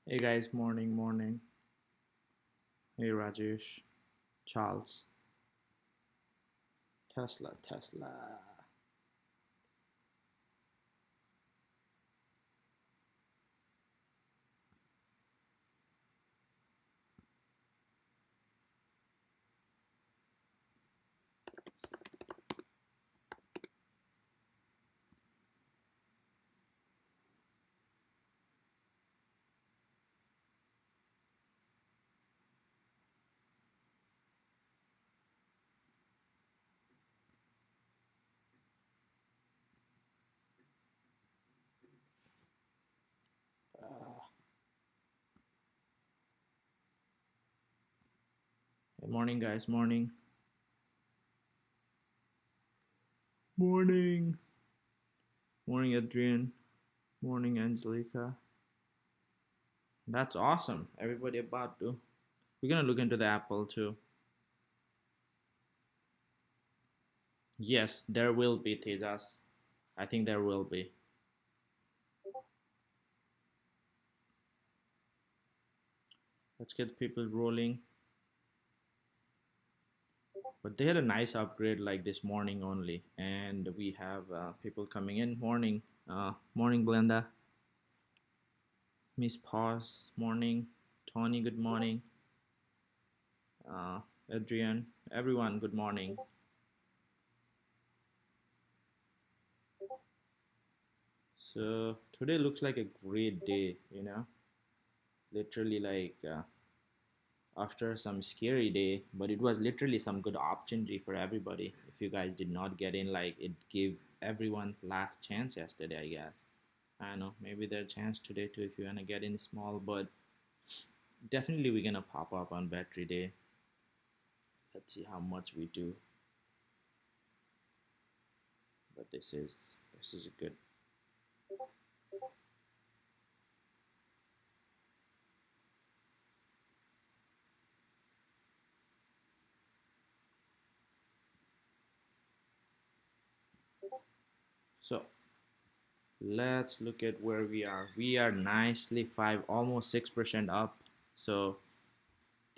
Hey guys, morning, morning. Hey Rajesh, Charles, Tesla, Tesla. Uh, hey, morning, guys, morning, morning, morning, Adrian, morning, Angelica. That's awesome. Everybody about to. We're gonna look into the Apple too. Yes, there will be Tejas. I think there will be. Let's get people rolling. But they had a nice upgrade like this morning only, and we have people coming in. Morning, morning, Glenda. Miss Pause, morning. Tony, good morning. Uh, Adrian, everyone, good morning. So today looks like a great day, literally like after some scary day, but it was literally some good opportunity for everybody. If you guys did not get in, like it gave everyone last chance yesterday, I guess. I know maybe their chance today too if you wanna get in small, but definitely we're gonna pop up on battery day. Let's see how much we do. But this is a good. So let's look at where we are. We are nicely five, almost 6% up. So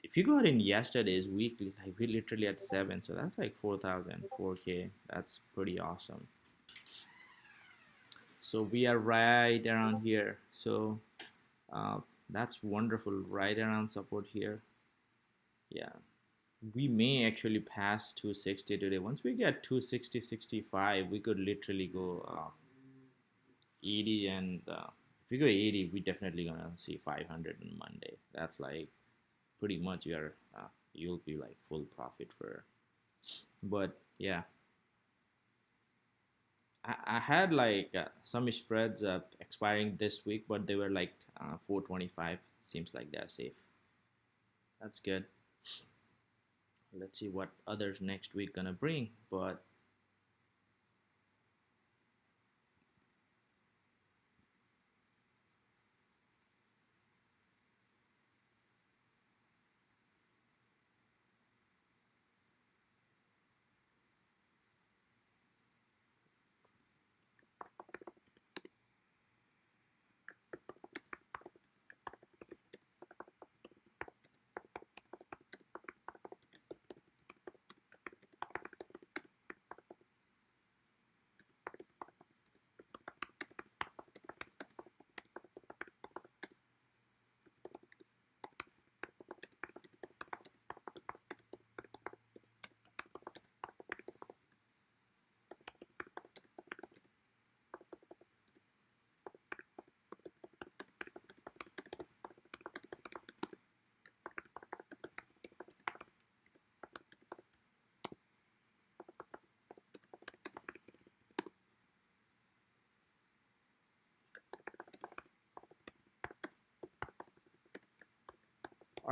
if you got in yesterday's weekly, like we literally at seven, so that's like 4,000, 4K. That's pretty awesome. So we are right around here. So uh, that's wonderful, right around support here. Yeah, we may actually pass 260 today. Once we get 260, 65, we could literally go 80, and if we go 80, we definitely gonna see 500 on Monday. That's like pretty much you'll be like full profit for. But yeah, I had like some spreads expiring this week, but they were like 425. Seems like they're safe. That's good. Let's see what others next week gonna bring. But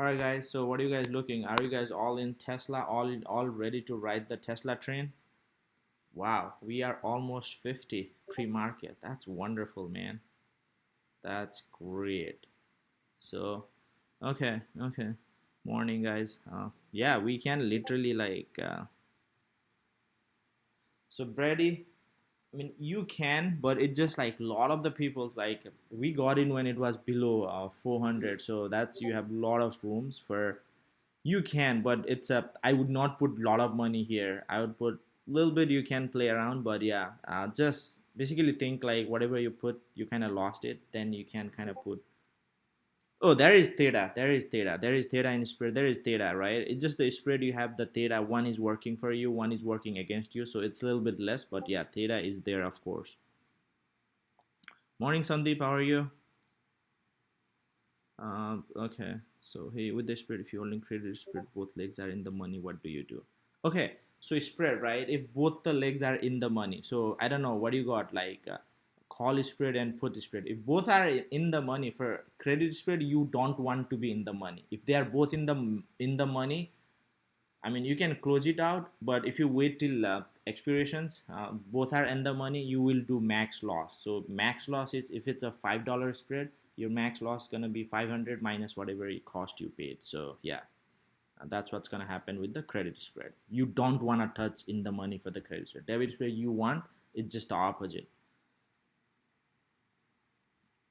All right, guys. So what are you guys looking? Are you guys all in Tesla? All ready to ride the Tesla train? Wow, we are almost 50 pre-market. That's wonderful, man. That's great. So, okay. Morning, guys. Yeah, we can literally like. So, Brady, I mean, you can, but it just like a lot of the people's like we got in when it was below 400. So that's you have a lot of rooms for. You can, but it's a. I would not put a lot of money here. I would put a little bit. You can play around, but yeah, just basically think like whatever you put, you kind of lost it. Then you can kind of put. Oh, there is theta. There is theta. There is theta in spread. There is theta, right? It's just the spread you have the theta. One is working for you, one is working against you. So it's a little bit less, but yeah, theta is there, of course. Morning, Sandeep. How are you? Okay. So hey, with the spread, if you holding credit spread, both legs are in the money. What do you do? Okay. So spread, right? If both the legs are in the money, so I don't know what you got like. Call spread and put spread. If both are in the money for credit spread, you don't want to be in the money. If they are both in the money, I mean you can close it out. But if you wait till expirations, both are in the money, you will do max loss. So max loss is if it's a $5 spread, your max loss is gonna be 500 minus whatever it cost you paid. So yeah, that's what's gonna happen with the credit spread. You don't want to touch in the money for the credit spread. Debit spread you want, it's just the opposite.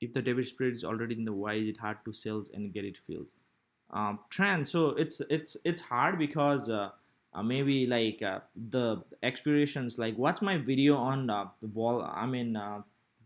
If the debit spread is already in the Y, is it hard to sell and get it filled? Trend. So it's hard because maybe like the expirations. Like watch my video on the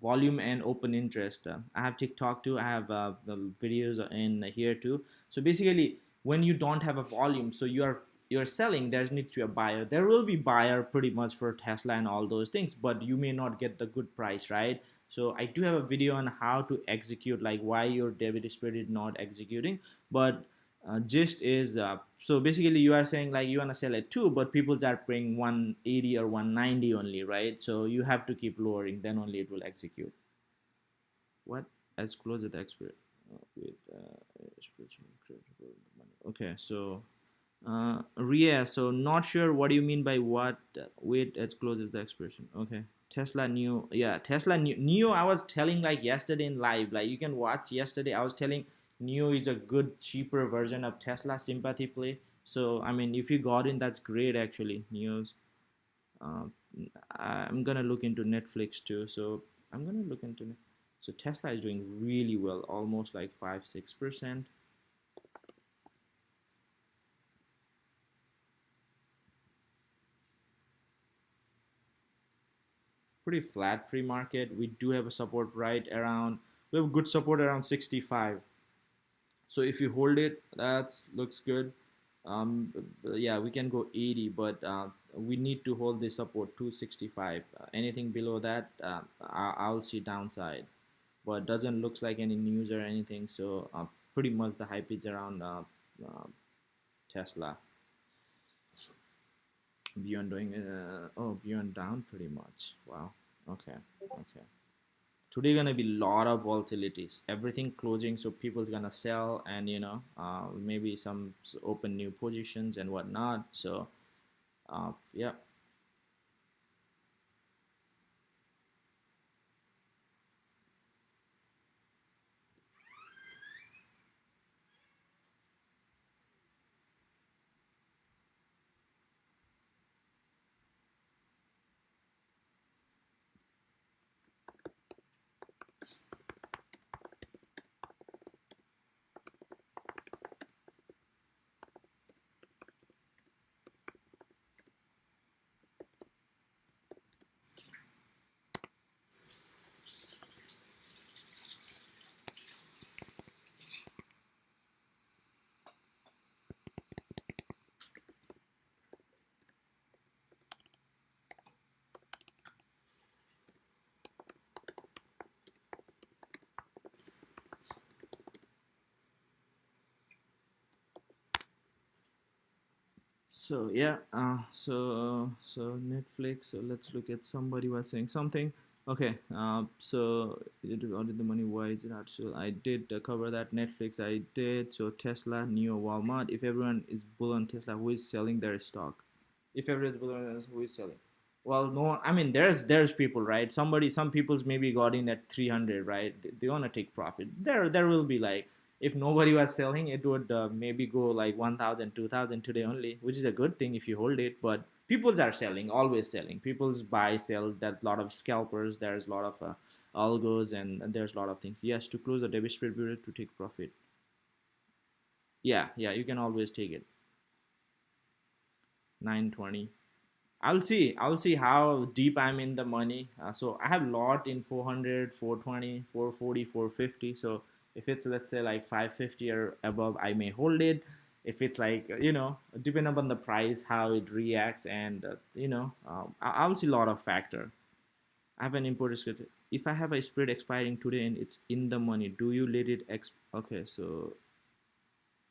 volume and open interest. I have TikTok too. I have the videos in here too. So basically, when you don't have a volume, so you're selling, there needs to be a buyer. There will be buyer pretty much for Tesla and all those things, but you may not get the good price, right? So I do have a video on how to execute, like why your debit spread is not executing. But gist is so basically you are saying like you want to sell at 2, but people are paying 180 or 190 only, right? So you have to keep lowering, then only it will execute. What? As close at the expert with okay. So Ria, so not sure what do you mean by what wait as close as the expression. Okay. Tesla Neo, yeah, Tesla Neo. I was telling like yesterday in live, like you can watch yesterday. I was telling Neo is a good cheaper version of Tesla sympathy play. So I mean, if you got in, that's great actually. Neo's. Um, I'm gonna look into Netflix too. So I'm gonna look into. So Tesla is doing really well, almost like 5-6%. Pretty flat pre-market. We do have a support right around. We have good support around 65. So if you hold it, that looks good. Yeah, we can go 80, but we need to hold the support 265. Anything below that, I'll see downside. But doesn't looks like any news or anything. So pretty much the hype is around uh, Tesla. Beyond doing beyond down pretty much. Wow. Okay. Okay. Today gonna be a lot of volatilities, everything closing, so people's gonna sell, and maybe some open new positions and whatnot. So yeah. So yeah, so Netflix. So let's look at somebody was saying something. Okay, so you did audit the money. Why is it not so? I did cover that. Netflix, I did. So Tesla, Neo, Walmart. If everyone is bull on Tesla, who is selling their stock? If everyone is bull on Tesla, who is selling? Well, no, I mean, there's people, right? Some people's maybe got in at 300, right? They want to take profit. There will be like, if nobody was selling, it would maybe go like 1,000, 2,000 today only, which is a good thing if you hold it. But people's are selling, always selling. People's buy, sell. That lot of scalpers. There's a lot of algos, and there's a lot of things. Yes, to close the debit spread period to take profit. Yeah, yeah, you can always take it. 920. I'll see how deep I'm in the money. So I have lot in 400, 420, 440, 450. So if it's, let's say, like 550 or above, I may hold it. If it's like, depending upon the price, how it reacts, and I'll see a lot of factor. I have an imported script. If I have a spread expiring today and it's in the money, do you let it Okay, so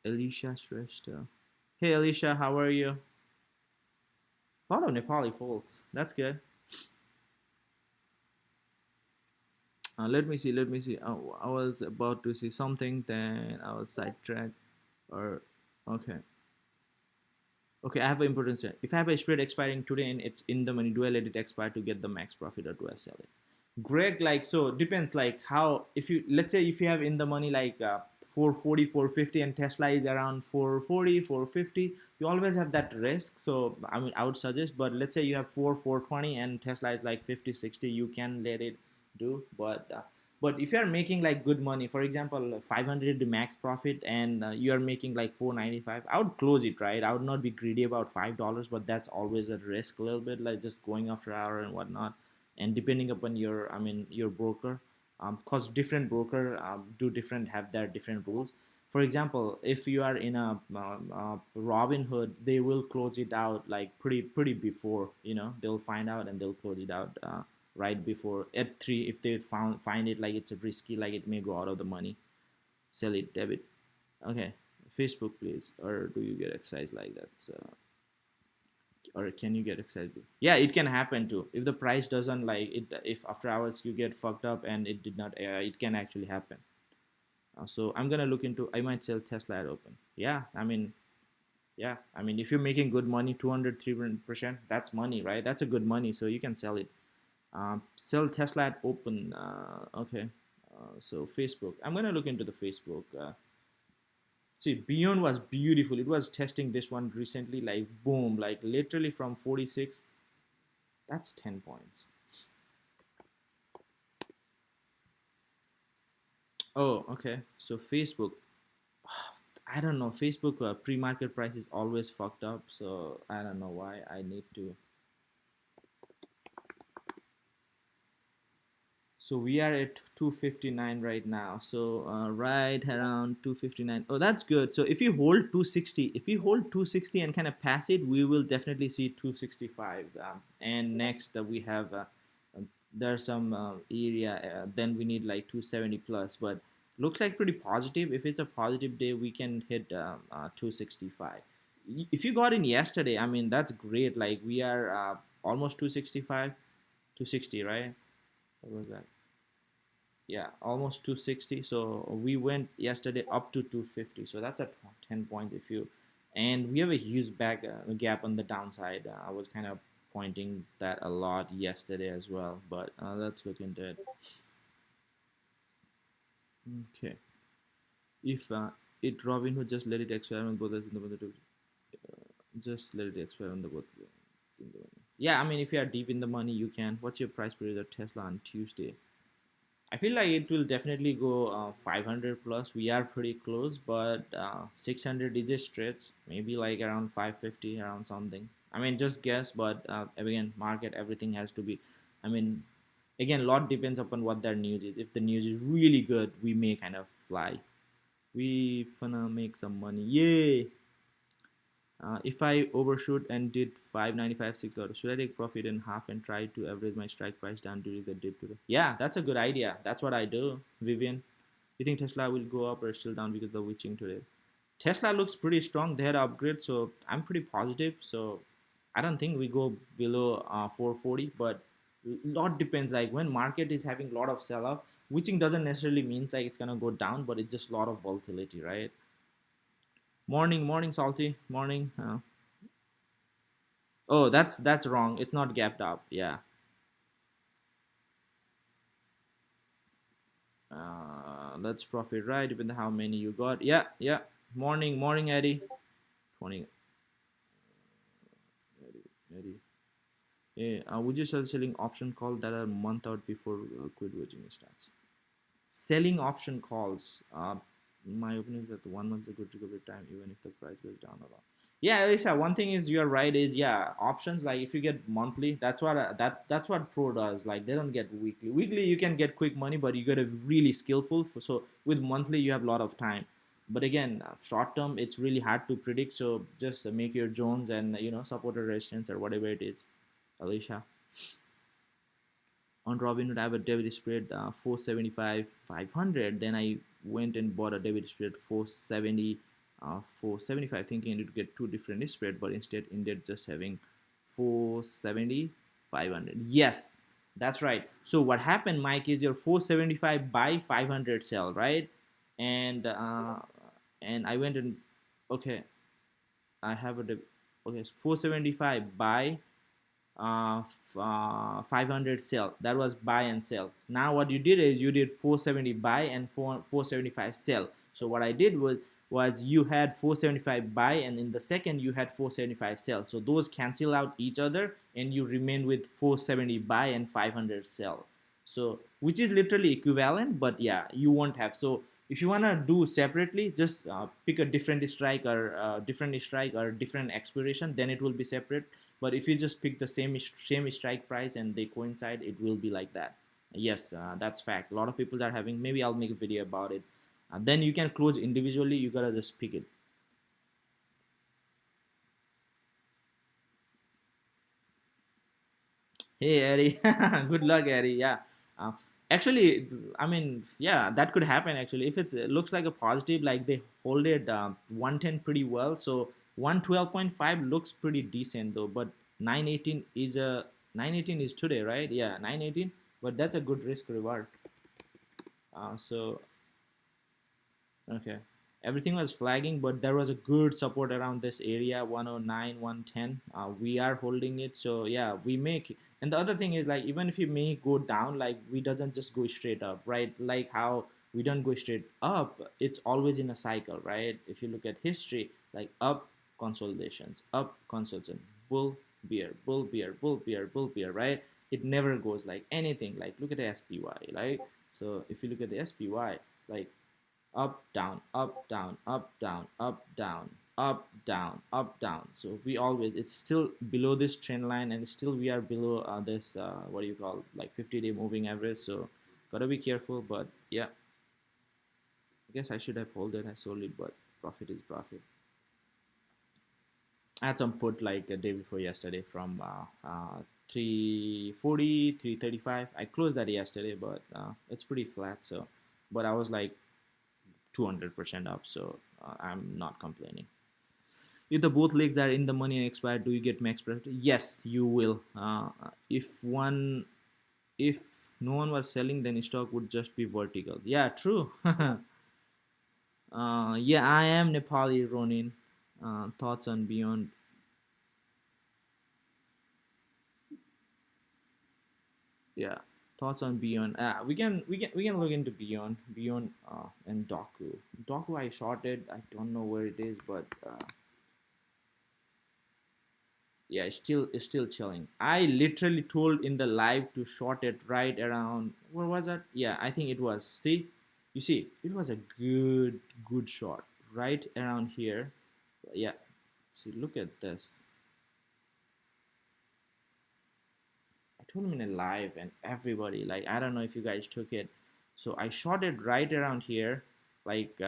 Alicia Shrestha. Hey Alicia, how are you? A lot of Nepali folks. That's good. Let me see. Let me see. I was about to see something, then I was sidetracked. Or okay, okay. I have an important question. If I have a spread expiring today and it's in the money, do I let it expire to get the max profit, or do I sell it? Greg, like, so depends, like, how, if you, let's say, if you have in the money like 440, 450, and Tesla is around 440, 450, you always have that risk. So I mean, I would suggest, but let's say you have 420 and Tesla is like 50, 60, you can let it do. But if you are making like good money, for example, 500 the max profit, and you are making like 495, I would close it, right? I would not be greedy about $5, but that's always a risk a little bit, like just going after hour and whatnot. And depending upon your, I mean, your broker, because different broker do different, have their different rules. For example, if you are in a Robinhood, they will close it out like pretty before, they'll find out and they'll close it out right before at 3. If they find it like it's a risky, like it may go out of the money, sell it, debit. Okay, Facebook please, or do you get exercise like that? So, or can you get excited? Yeah, it can happen too. If the price doesn't like it, if after hours you get fucked up and it did not, it can actually happen. So I'm gonna look into. I might sell Tesla at open. Yeah, I mean, yeah, I mean, if you're making good money, 200, 300%, that's money, right? That's a good money, so you can sell it. Sell Tesla at open. Okay. So Facebook. I'm gonna look into the Facebook. See, Beyond was beautiful. It was testing this one recently, like boom, like literally from 46. That's 10 points. Oh, okay. So Facebook, I don't know. Facebook pre-market price is always fucked up. So I don't know why. I need to. So we are at 259 right now. So right around 259. Oh, that's good. So if you hold 260, if you hold 260 and kind of pass it, we will definitely see 265. And next we have there's some area. Then we need like 270 plus. But looks like pretty positive. If it's a positive day, we can hit 265. If you got in yesterday, I mean, that's great. Like we are almost 265, 260, right? What was that? Yeah, almost 260. So we went yesterday up to 250, so that's a 10 point. If you, and we have a huge back gap on the downside. I was kind of pointing that a lot yesterday as well, but let's look into it. Okay, if it Robinhood, just let it expire on both in the just let it expire on the both in the money. Yeah, I mean, if you are deep in the money, you can. What's your price period of Tesla on Tuesday? I feel like it will definitely go 500 plus. We are pretty close, but 600 is a stretch. Maybe like around 550, around something. I mean, just guess, but again, market, everything has to be. I mean, again, a lot depends upon what their news is. If the news is really good, we may kind of fly. We gonna make some money. Yay! If I overshoot and did 595 $6, should I take profit in half and try to average my strike price down during the dip today? Yeah, that's a good idea. That's what I do, Vivian. You think Tesla will go up or still down because of the witching today? Tesla looks pretty strong. They had an upgrade, so I'm pretty positive. So I don't think we go below 440, but Lot depends. Like when market is having a lot of sell off, witching doesn't necessarily mean like it's gonna go down, but it's just a lot of volatility, right? Morning, morning, salty, morning. Oh, that's wrong. It's not gapped up. Yeah. Let's profit, right? Depending how many you got. Yeah, yeah. Morning, morning, Eddie. 20. Eddie. Yeah. Would you start selling option call that are a month out before quit watching starts? Selling option calls. My opinion is that the 1 month is a good recovery time, even if the price goes down a lot. Yeah, Lisa. One thing is you're right. Is yeah, options like if you get monthly, that's what pro does. Like they don't get weekly. Weekly you can get quick money, but you gotta be really skillful. So with monthly you have a lot of time. But again, short term it's really hard to predict. So just make your zones and support or resistance or whatever it is, Alicia. On Robinhood, I have a debit spread 475, 500. Then I went and bought a debit spread 470, 475, thinking it would get two different spread, but instead ended just having 470, 500. Yes, that's right. So what happened, Mike, is your 475 buy, 500 sell, right? And I went and okay, I have a okay, 475 buy, 500 sell. That was buy and sell. Now what you did is you did 470 buy and 475 sell. So what I did was you had 475 buy, and in the second you had 475 sell. So those cancel out each other and you remain with 470 buy and 500 sell. So which is literally equivalent, but yeah, you won't have. So if you want to do separately, just pick a different strike or different expiration, then it will be separate. But if you just pick the same strike price and they coincide, it will be like that. Yes, that's fact. A lot of people are having. Maybe I'll make a video about it. Then you can close individually. You gotta just pick it. Hey Eddie, good luck, Eddie. Yeah, uh, actually, I mean, yeah, that could happen. Actually, if it looks like a positive, like they hold it 110 pretty well. So 112.5 looks pretty decent though. But 918 is a 918 is today, right? Yeah, 918. But that's a good risk reward. So okay. Everything was flagging, but there was a good support around this area 109, 110. We are holding it. So yeah, we make. And the other thing is like even if you may go down, like we doesn't just go straight up, right? Like how we don't go straight up. It's always in a cycle, right? If you look at history, like up consolidations, up consolidation, bull, bear, bull, bear, bull, bear, bull, bear, right? It never goes like anything. Like look at the SPY, right? So if you look at the SPY, like up down up down up down up down up down up down, so we always, it's still below this trend line and still we are below this what do you call, like 50-day moving average. So gotta be careful. But yeah, I guess I should have hold it. I sold it, but profit is profit. I had some put like a day before yesterday from 340, 335. I closed that yesterday, but it's pretty flat. So but I was like 200% up, so I'm not complaining. If the both legs are in the money and expired, do you get max profit? Yes, you will. If no one was selling, then stock would just be vertical. Yeah, true. Yeah, I am Nepali, Ronin. Thoughts on beyond? Yeah, thoughts on beyond. We can look into beyond and Doku. Doku I shorted. I don't know where it is, but yeah, it's still chilling. I literally told in the live to short it right around, where was that? Yeah, I think it was, see, you see it was a good shot right around here. Yeah, see, look at this. I told him in a live and everybody, like, I don't know if you guys took it. So I shot it right around here, like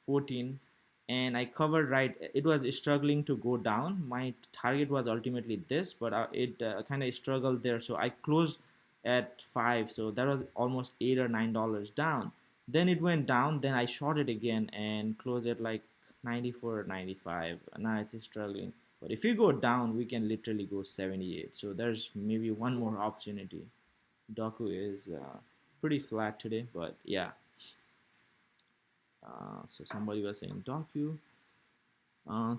14, and I covered right. It was struggling to go down. My target was ultimately this, but it kind of struggled there. So I closed at 5. So that was almost $8 or $9 down. Then it went down. Then I shot it again and closed it like 94 or 95. Now it's struggling. But if we go down, we can literally go 78. So there's maybe one more opportunity. Doku is pretty flat today, but yeah. So somebody was saying Doku.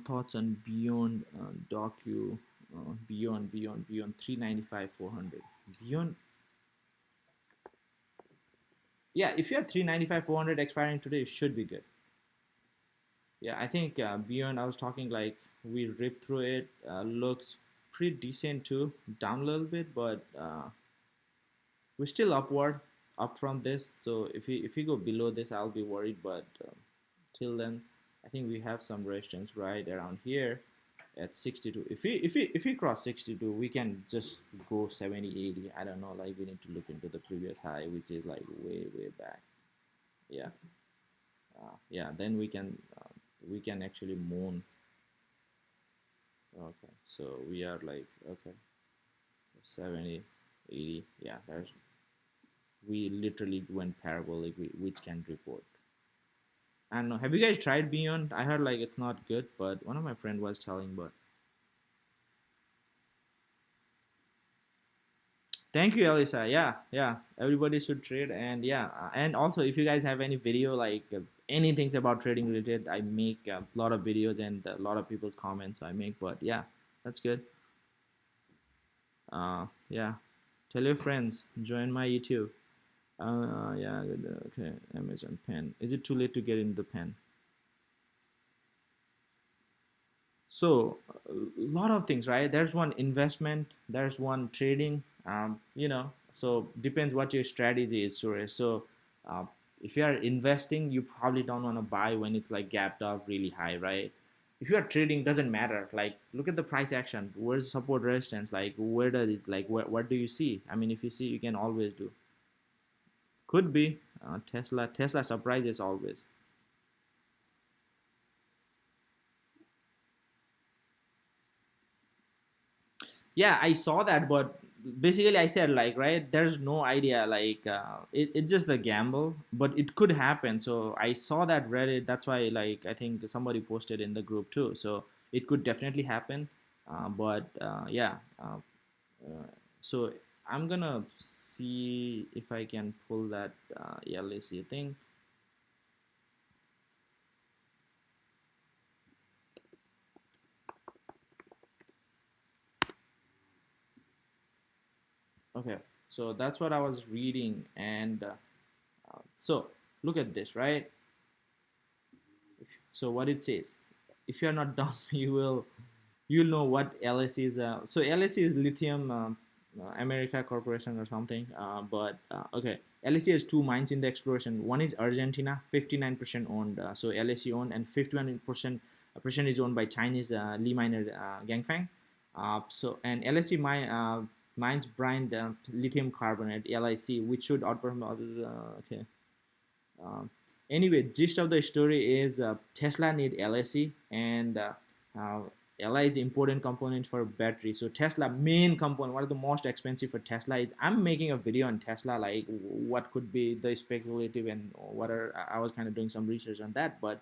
Thoughts on beyond Doku, beyond 395 400. Beyond, yeah. If you have 395 400 expiring today, it should be good. Yeah, I think beyond. I was talking like we ripped through it. Looks pretty decent too. Down a little bit, but we're still upward, up from this. So if we go below this, I'll be worried. But till then, I think we have some resistance right around here at 62. If we cross 62, we can just go 70, 80. I don't know. Like we need to look into the previous high, which is like way back. Yeah, yeah. Then we can actually moon. Okay, so we are like okay 70, 80. Yeah, there's we literally went parabolic, which can report. I don't know. Have you guys tried Beyond? I heard like it's not good, but one of my friend was telling. But thank you, Elisa. Yeah, yeah. Everybody should trade, and yeah, and also if you guys have any video like anything about trading related, I make a lot of videos and a lot of people's comments I make. But yeah, that's good. Yeah, tell your friends, join my YouTube. Yeah, okay. Amazon pen. Is it too late to get in the pen? So a lot of things, right? There's one investment, there's one trading. So depends what your strategy is, Suresh. So uh, if you are investing, you probably don't want to buy when it's like gapped up really high, right? If you are trading, doesn't matter. Like look at the price action. Where's support resistance? Like where does it like what do you see? I mean, if you see, you can always do. Could be Tesla surprises always. Yeah, I saw that, but basically I said like right, there's no idea like it's just a gamble, but it could happen. So I saw that Reddit, that's why like I think somebody posted in the group too. So it could definitely happen, but yeah. So I'm gonna see if I can pull that LAC thing. Okay, so that's what I was reading, and so look at this, right? So what it says, if you're not dumb, you'll know what LSE is. So LSE is Lithium America Corporation or something. But okay, LSE has two mines in the exploration. One is Argentina, 59% owned. So LSE owned, and 51% is owned by Chinese Li miner Gangfang. So and LSE mines brine lithium carbonate (LIC), which should outperform others. Okay. Um, anyway, gist of the story is Tesla need LSE, and uh, LI is important component for battery. So Tesla main component, one of the most expensive for Tesla is. I'm making a video on Tesla, like what could be the speculative and what are. I was kind of doing some research on that, but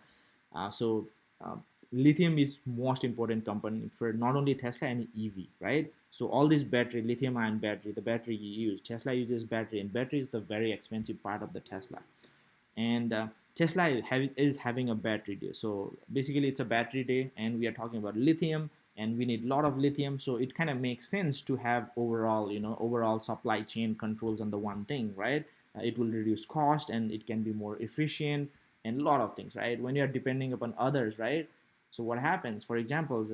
so. Uh, Lithium is most important component for not only Tesla and EV, right? So all this battery, lithium ion battery, the battery you use, Tesla uses battery, and battery is the very expensive part of the Tesla. And Tesla is having a battery day. So basically it's a battery day, and we are talking about lithium, and we need a lot of lithium. So it kind of makes sense to have overall supply chain controls on the one thing, right? It will reduce cost, and it can be more efficient, and a lot of things, right? When you're depending upon others, right? So what happens, for example,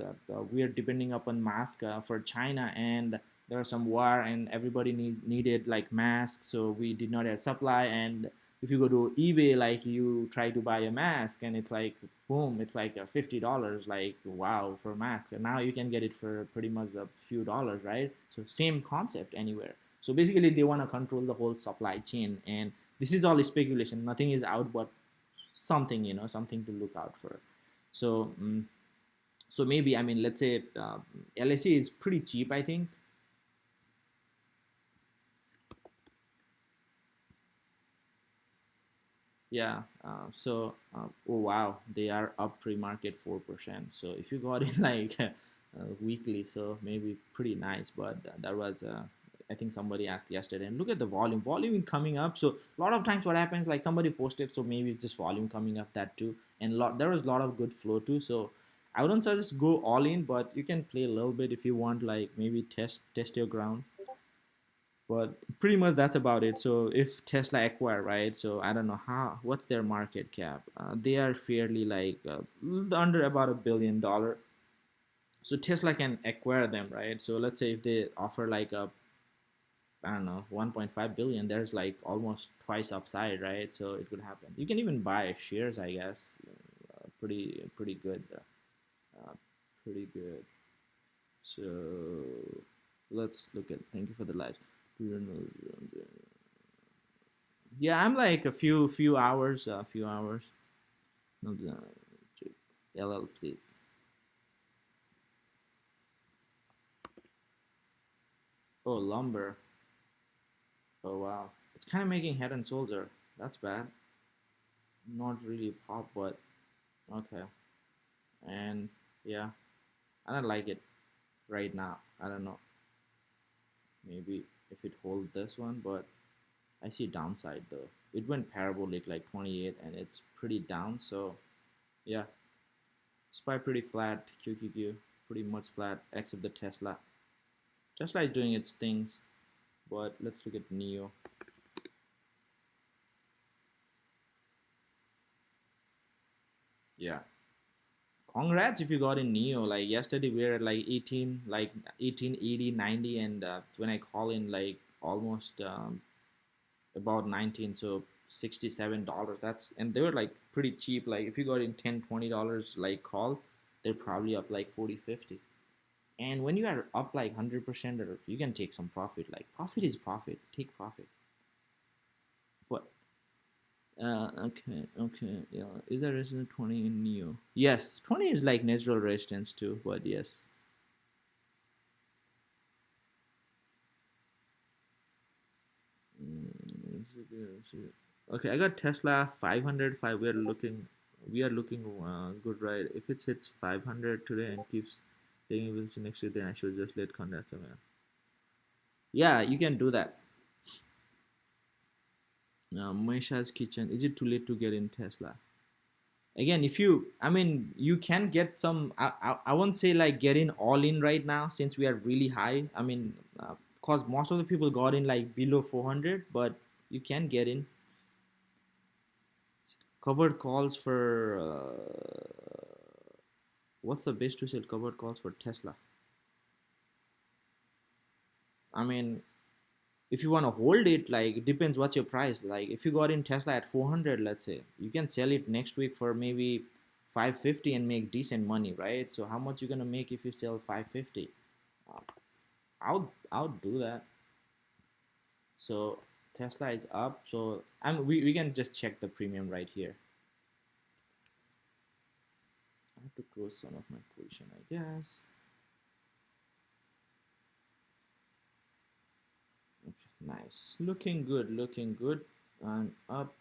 we are depending upon mask for China, and there are some war, and everybody needed like masks, so we did not have supply. And if you go to eBay, like you try to buy a mask, and it's like boom, it's like $50, like wow, for mask, and now you can get it for pretty much a few dollars, right? So same concept anywhere. So basically they want to control the whole supply chain, and this is all speculation, nothing is out, but something, something to look out for. So so maybe, I mean, let's say LSE is pretty cheap, I think. Yeah. Oh wow, they are up pre-market 4%. So if you got in like weekly, so maybe pretty nice. But that was I think somebody asked yesterday, and look at the volume coming up. So a lot of times what happens, like somebody posted, so maybe it's just volume coming up, that too. And there was a lot of good flow too. So I wouldn't suggest go all in, but you can play a little bit if you want, like maybe test your ground. But pretty much that's about it. So if Tesla acquire, right, so I don't know what's their market cap. They are fairly like under about $1 billion. So Tesla can acquire them, right? So let's say if they offer like a, I don't know, 1.5 billion, there's like almost twice upside, right? So it could happen. You can even buy shares, I guess. Pretty good. Uh, Pretty good. So let's look at. Thank you for the light. Yeah, I'm like a few hours. A few hours. No, LL, please. Oh, lumber. Oh wow, it's kind of making head and shoulder. That's bad. Not really pop, but okay. And yeah, I don't like it right now. I don't know. Maybe if it hold this one, but I see downside though. It went parabolic like 28, and it's pretty down. So yeah, SPY pretty flat. QQQ pretty much flat, except the Tesla. Tesla is doing its things, but let's look at Neo. Yeah, congrats if you got in Neo. Like yesterday we were at like 18, like 1880, 90, and when I call in like almost about 19, so $67. That's, and they were like pretty cheap. Like if you got in 10, $20 like call, they're probably up like 40, 50. And when you are up like 100%, or you can take some profit. Like profit is profit. Take profit. But okay, yeah. Is there resistance 20 in Neo? Yes, 20 is like natural resistance too, but yes. Okay, I got Tesla 505. We are looking good, right? If it hits 500 today and keeps taking Wilson next year, then I should just let congrats, man. Yeah, you can do that. Maisha's kitchen. Is it too late to get in Tesla? Again, if you, I mean, you can get some. I won't say like get in all in right now since we are really high. I mean, cause most of the people got in like below 400, but you can get in. Covered calls for what's the best to sell covered calls for Tesla? I mean, if you want to hold it, like it depends what's your price. Like if you got in Tesla at 400, let's say, you can sell it next week for maybe 550 and make decent money, right? So how much you gonna make if you sell 550? Uh, I'll do that. So Tesla is up. So we can just check the premium right here. I have to close some of my position, I guess. Okay, nice. Looking good, looking good. And up.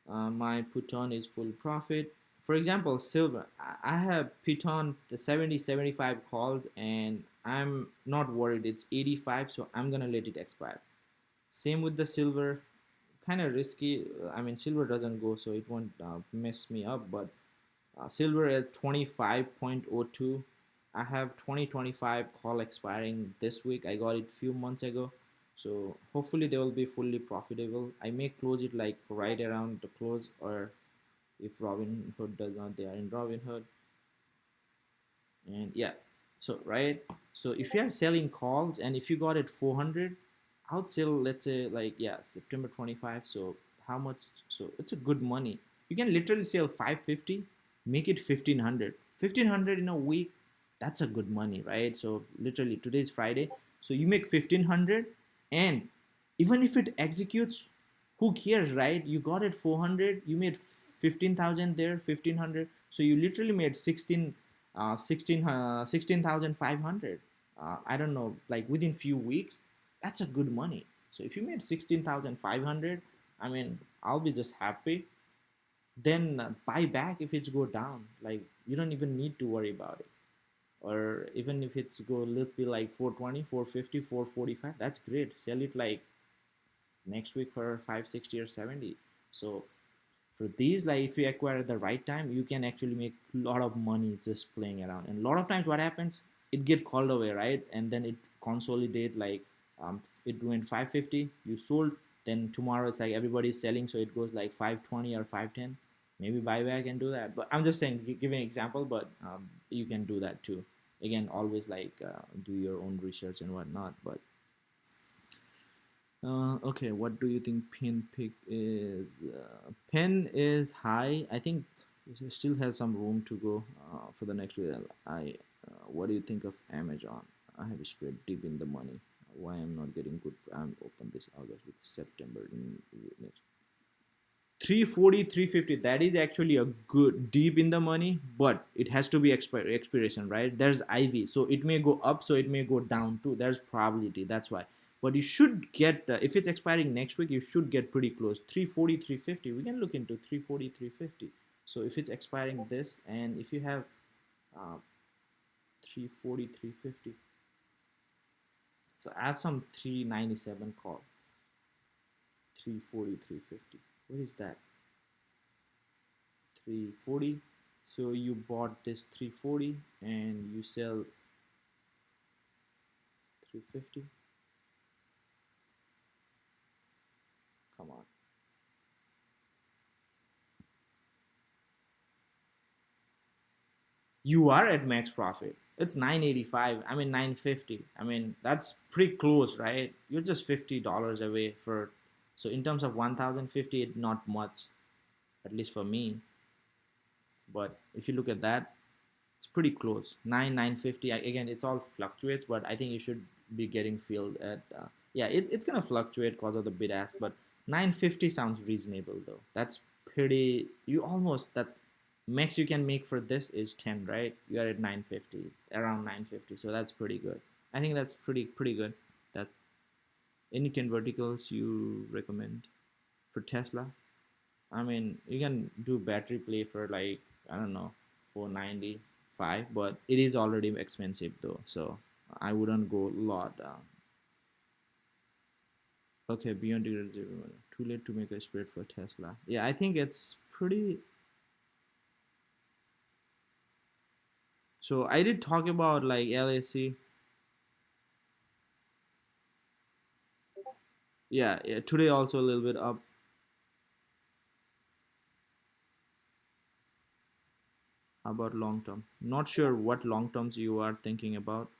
My put on is full profit. For example, silver. I have put on the 70, 75 calls, and I'm not worried. It's 85, so I'm gonna let it expire. Same with the silver. Kind of risky. I mean, silver doesn't go, so it won't mess me up. But silver at 25.02. I have 2025 call expiring this week. I got it few months ago. So hopefully they will be fully profitable. I may close it like right around the close, or if Robinhood does not, they are in Robinhood. And yeah, so right, so if you are selling calls and if you got it 400, I would sell, let's say, like, yeah, September 25. So how much? So it's a good money. You can literally sell 550, make it 1500. 1500 in a week, that's a good money, right? So literally today's Friday, so you make 1500, and even if it executes, who cares, right? You got it 400, you made 15,000 there, 1500, so you literally made 16,500. I don't know, like within few weeks. That's a good money. So if you made 16,500, I mean, I'll be just happy. Then buy back if it's go down. Like you don't even need to worry about it. or even if it's go a little bit like 420, 450, 445, that's great. Sell it like next week for 560 or 70. So for these, like if you acquire at the right time, you can actually make a lot of money just playing around. And a lot of times what happens, it get called away, right? And then it consolidate, like it went 550, you sold, then tomorrow it's like everybody's selling, so it goes like 520 or 510. Maybe buy back and do that. But I'm just saying, giving an example, but you can do that too. Again, always like do your own research and whatnot. But okay, what do you think pin pick is? Pen is high. I think it still has some room to go for the next week. What do you think of Amazon? I have spread deep in the money. Why I'm not getting good? I'm open this August with September in next 340, 350. That is actually a good deep in the money, but it has to be expiration, right? There's IV, so it may go up, so it may go down too. There's probability, that's why. But you should get if it's expiring next week, you should get pretty close. 340, 350. We can look into 340, 350. So if it's expiring this, and if you have uh, 340, 350, so add some 397 call. 340, 350. What is that? 340. So you bought this 340 and you sell 350. Come on. You are at max profit. It's 985. I mean 950. I mean that's pretty close, right? You're just $50 away for, so in terms of 1050, not much, at least for me. But if you look at that, it's pretty close. 950. Again, it's all fluctuates, but I think you should be getting filled at yeah, it's gonna fluctuate because of the bid ask, but 950 sounds reasonable though. That's pretty, you almost, that max you can make for this is 10, right? You are at 950, around 950, so that's pretty good. I think that's pretty good. That, any 10 verticals you recommend for Tesla? I mean, you can do battery play for like, I don't know, 495, but it is already expensive though, so I wouldn't go a lot. Okay, beyond degree zero, too late to make a spread for Tesla. Yeah, I think it's pretty. So I did talk about like LAC. Yeah, yeah, today also a little bit up. How about long term? Not sure what long terms you are thinking about.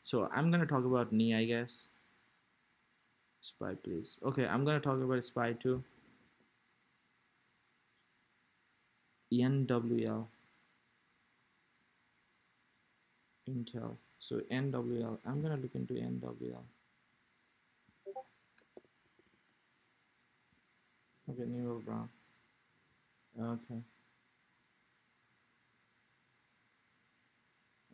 So I'm gonna talk about knee, I guess. Spy, please. Okay, I'm gonna talk about Spy too. NWL, Intel. So NWL, I'm gonna look into NWL. Okay, Newell Brown. Okay,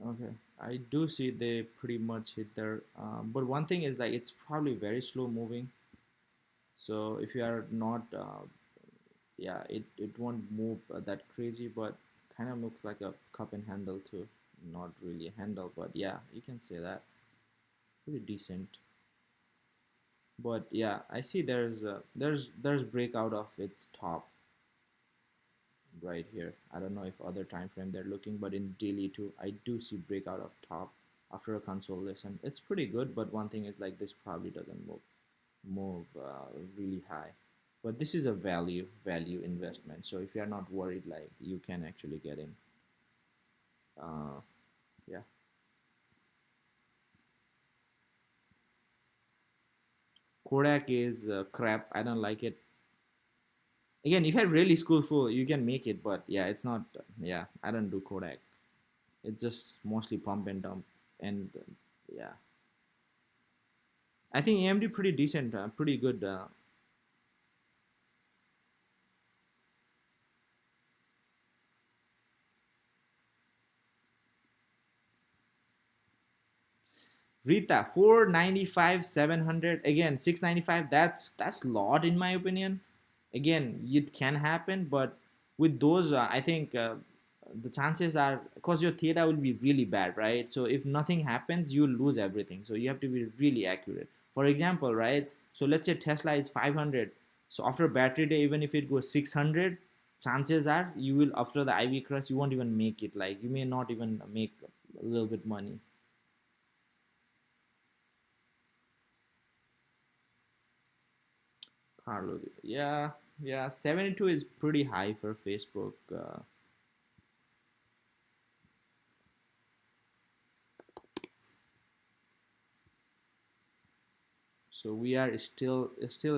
okay. I do see they pretty much hit there. But one thing is like it's probably very slow moving. So if you are not, yeah, it won't move that crazy, but kind of looks like a cup and handle too. Not really a handle, but yeah, you can say that. Pretty decent. But yeah, I see there's breakout of its top right here. I don't know if other time frame they're looking, but in daily too, I do see breakout of top after a consolidation. It's pretty good, but one thing is like this probably doesn't move really high. But this is a value investment. So if you're not worried, like you can actually get in. Uh, yeah. Kodak is crap. I don't like it. Again, if you're really skillful, you can make it, but yeah, it's not. Yeah, I don't do Kodak. It's just mostly pump and dump, and yeah, I think AMD pretty decent, pretty good. Rita 495, 700, again 695. That's lot in my opinion. Again, it can happen, but with those, I think the chances are, because your theta will be really bad, right? So if nothing happens, you'll lose everything. So you have to be really accurate. For example, right? So let's say Tesla is 500. So after battery day, even if it goes 600, chances are you will, after the IV crush, you won't even make it. Like you may not even make a little bit money. Carlo, yeah, yeah, 72 is pretty high for Facebook. So we are still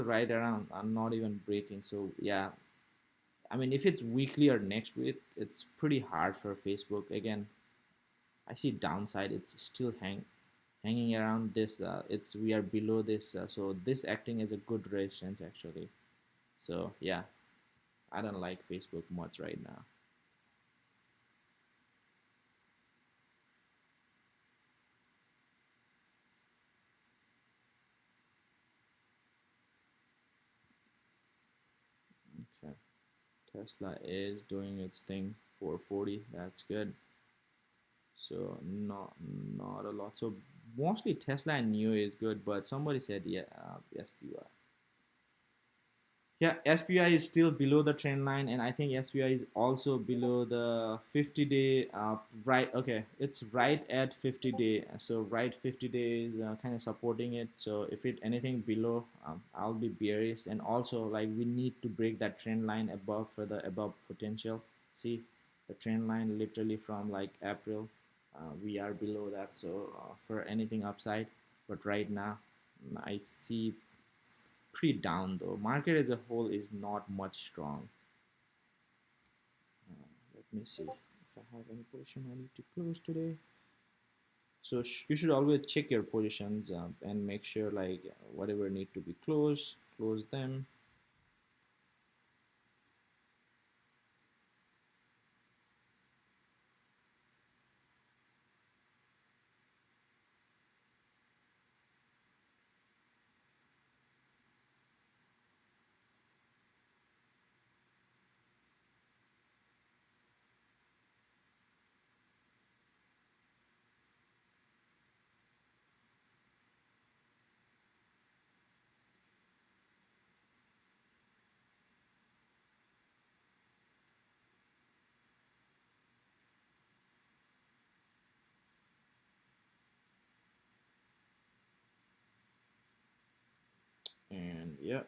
right around, not even breaking. So yeah, I mean, if it's weekly or next week, it's pretty hard for Facebook. Again, I see downside. It's still hanging around this. It's we are below this. So this acting as a good resistance actually. So yeah, I don't like Facebook much right now. Okay. Tesla is doing its thing. 440. That's good. So not a lot. So mostly Tesla and Neo is good, but somebody said yeah, SPY. Yeah, SPI is still below the trend line, and I think SPI is also below the 50-day. Right, okay, it's right at 50-day. So right 50 days, kind of supporting it. So if it anything below, I'll be bearish. And also, like we need to break that trend line above for the above potential. See, the trend line literally from like April, we are below that. So for anything upside, but right now, I see pretty down though. Market as a whole is not much strong. Let me see if I have any position I need to close today. So you should always check your positions and make sure like whatever need to be closed, close them. And yeah,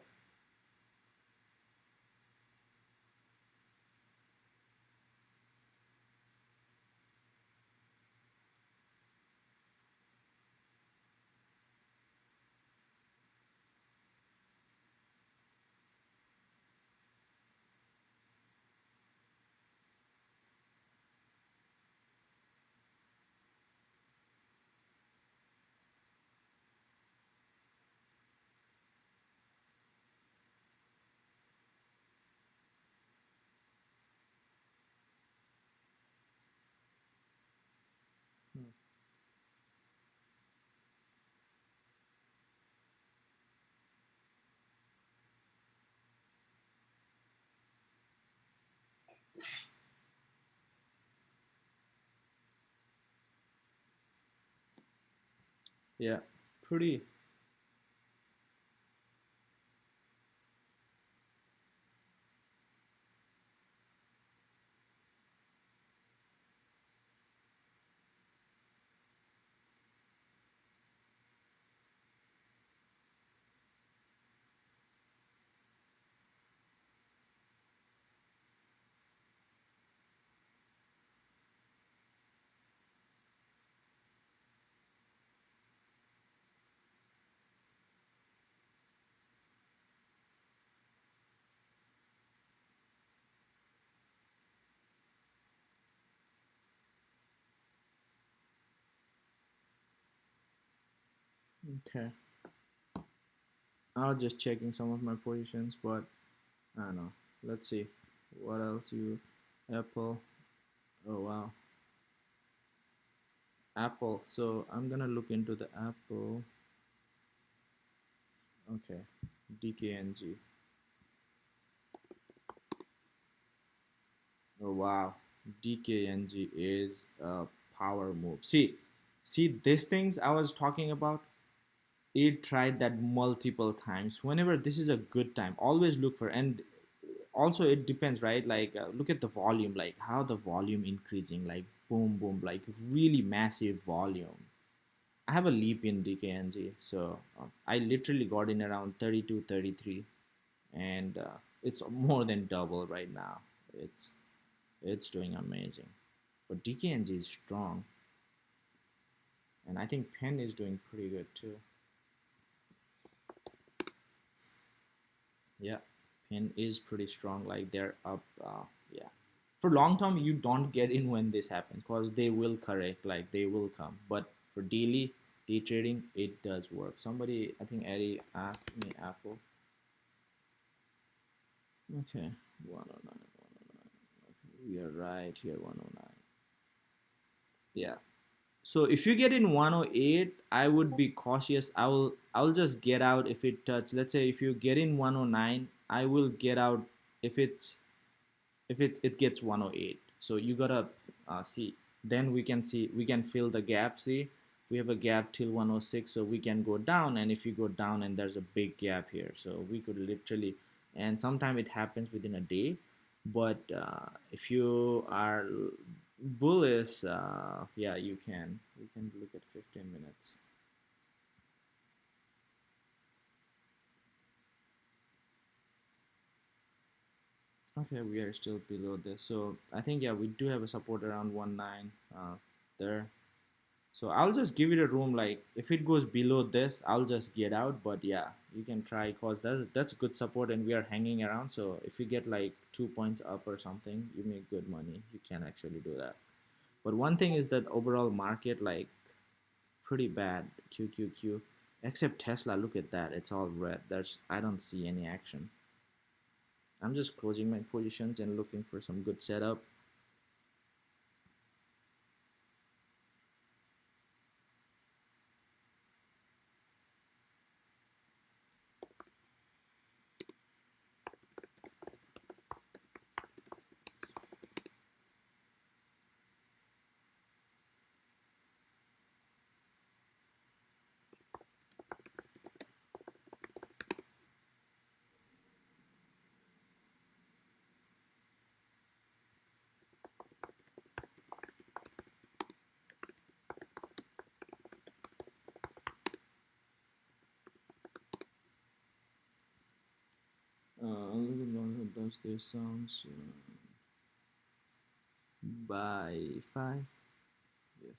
yeah, pretty okay. I was just checking some of my positions, but I don't know. Let's see what else you Apple. Oh wow, Apple. So I'm gonna look into the Apple. Okay, DKNG. Oh wow, DKNG is a power move. See these things I was talking about. It tried that multiple times. Whenever this is a good time, always look for. And also it depends, right? Like look at the volume, like how the volume increasing, like boom boom, like really massive volume. I have a leap in DKNG, so I literally got in around 32, 33, and it's more than double right now. It's it's doing amazing. But DKNG is strong, and I think Penn is doing pretty good too. Yeah, Penn is pretty strong. Like they're up. Yeah, for long term, you don't get in when this happens because they will correct. Like they will come. But for daily day trading, it does work. Somebody, I think Eddie asked me Apple. Okay, 109, 109. Okay, we are right here, 109. Yeah. So if you get in 108, I would be cautious. I will just get out if it touch. Let's say if you get in 109, I will get out if it gets 108. So you gotta see. Then we can fill the gap. See, we have a gap till 106, so we can go down. And if you go down and there's a big gap here, so we could literally. And sometimes it happens within a day. But if you are bullish, yeah, you can. We can look at 15 minutes. Okay, we are still below this. So I think yeah, we do have a support around 1.9 there. So I'll just give it a room. Like if it goes below this, I'll just get out. But yeah, you can try cause that's good support, and we are hanging around. So if you get like 2 points up or something, you make good money. You can actually do that. But one thing is that overall market like pretty bad. QQQ, except Tesla. Look at that. It's all red. There's I don't see any action. I'm just closing my positions and looking for some good setup. A little longer does this sounds by 5. Yes.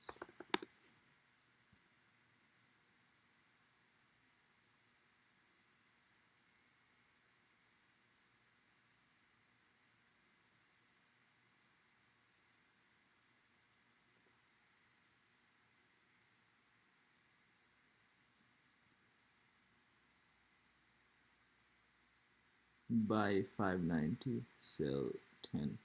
Buy 590, sell 10.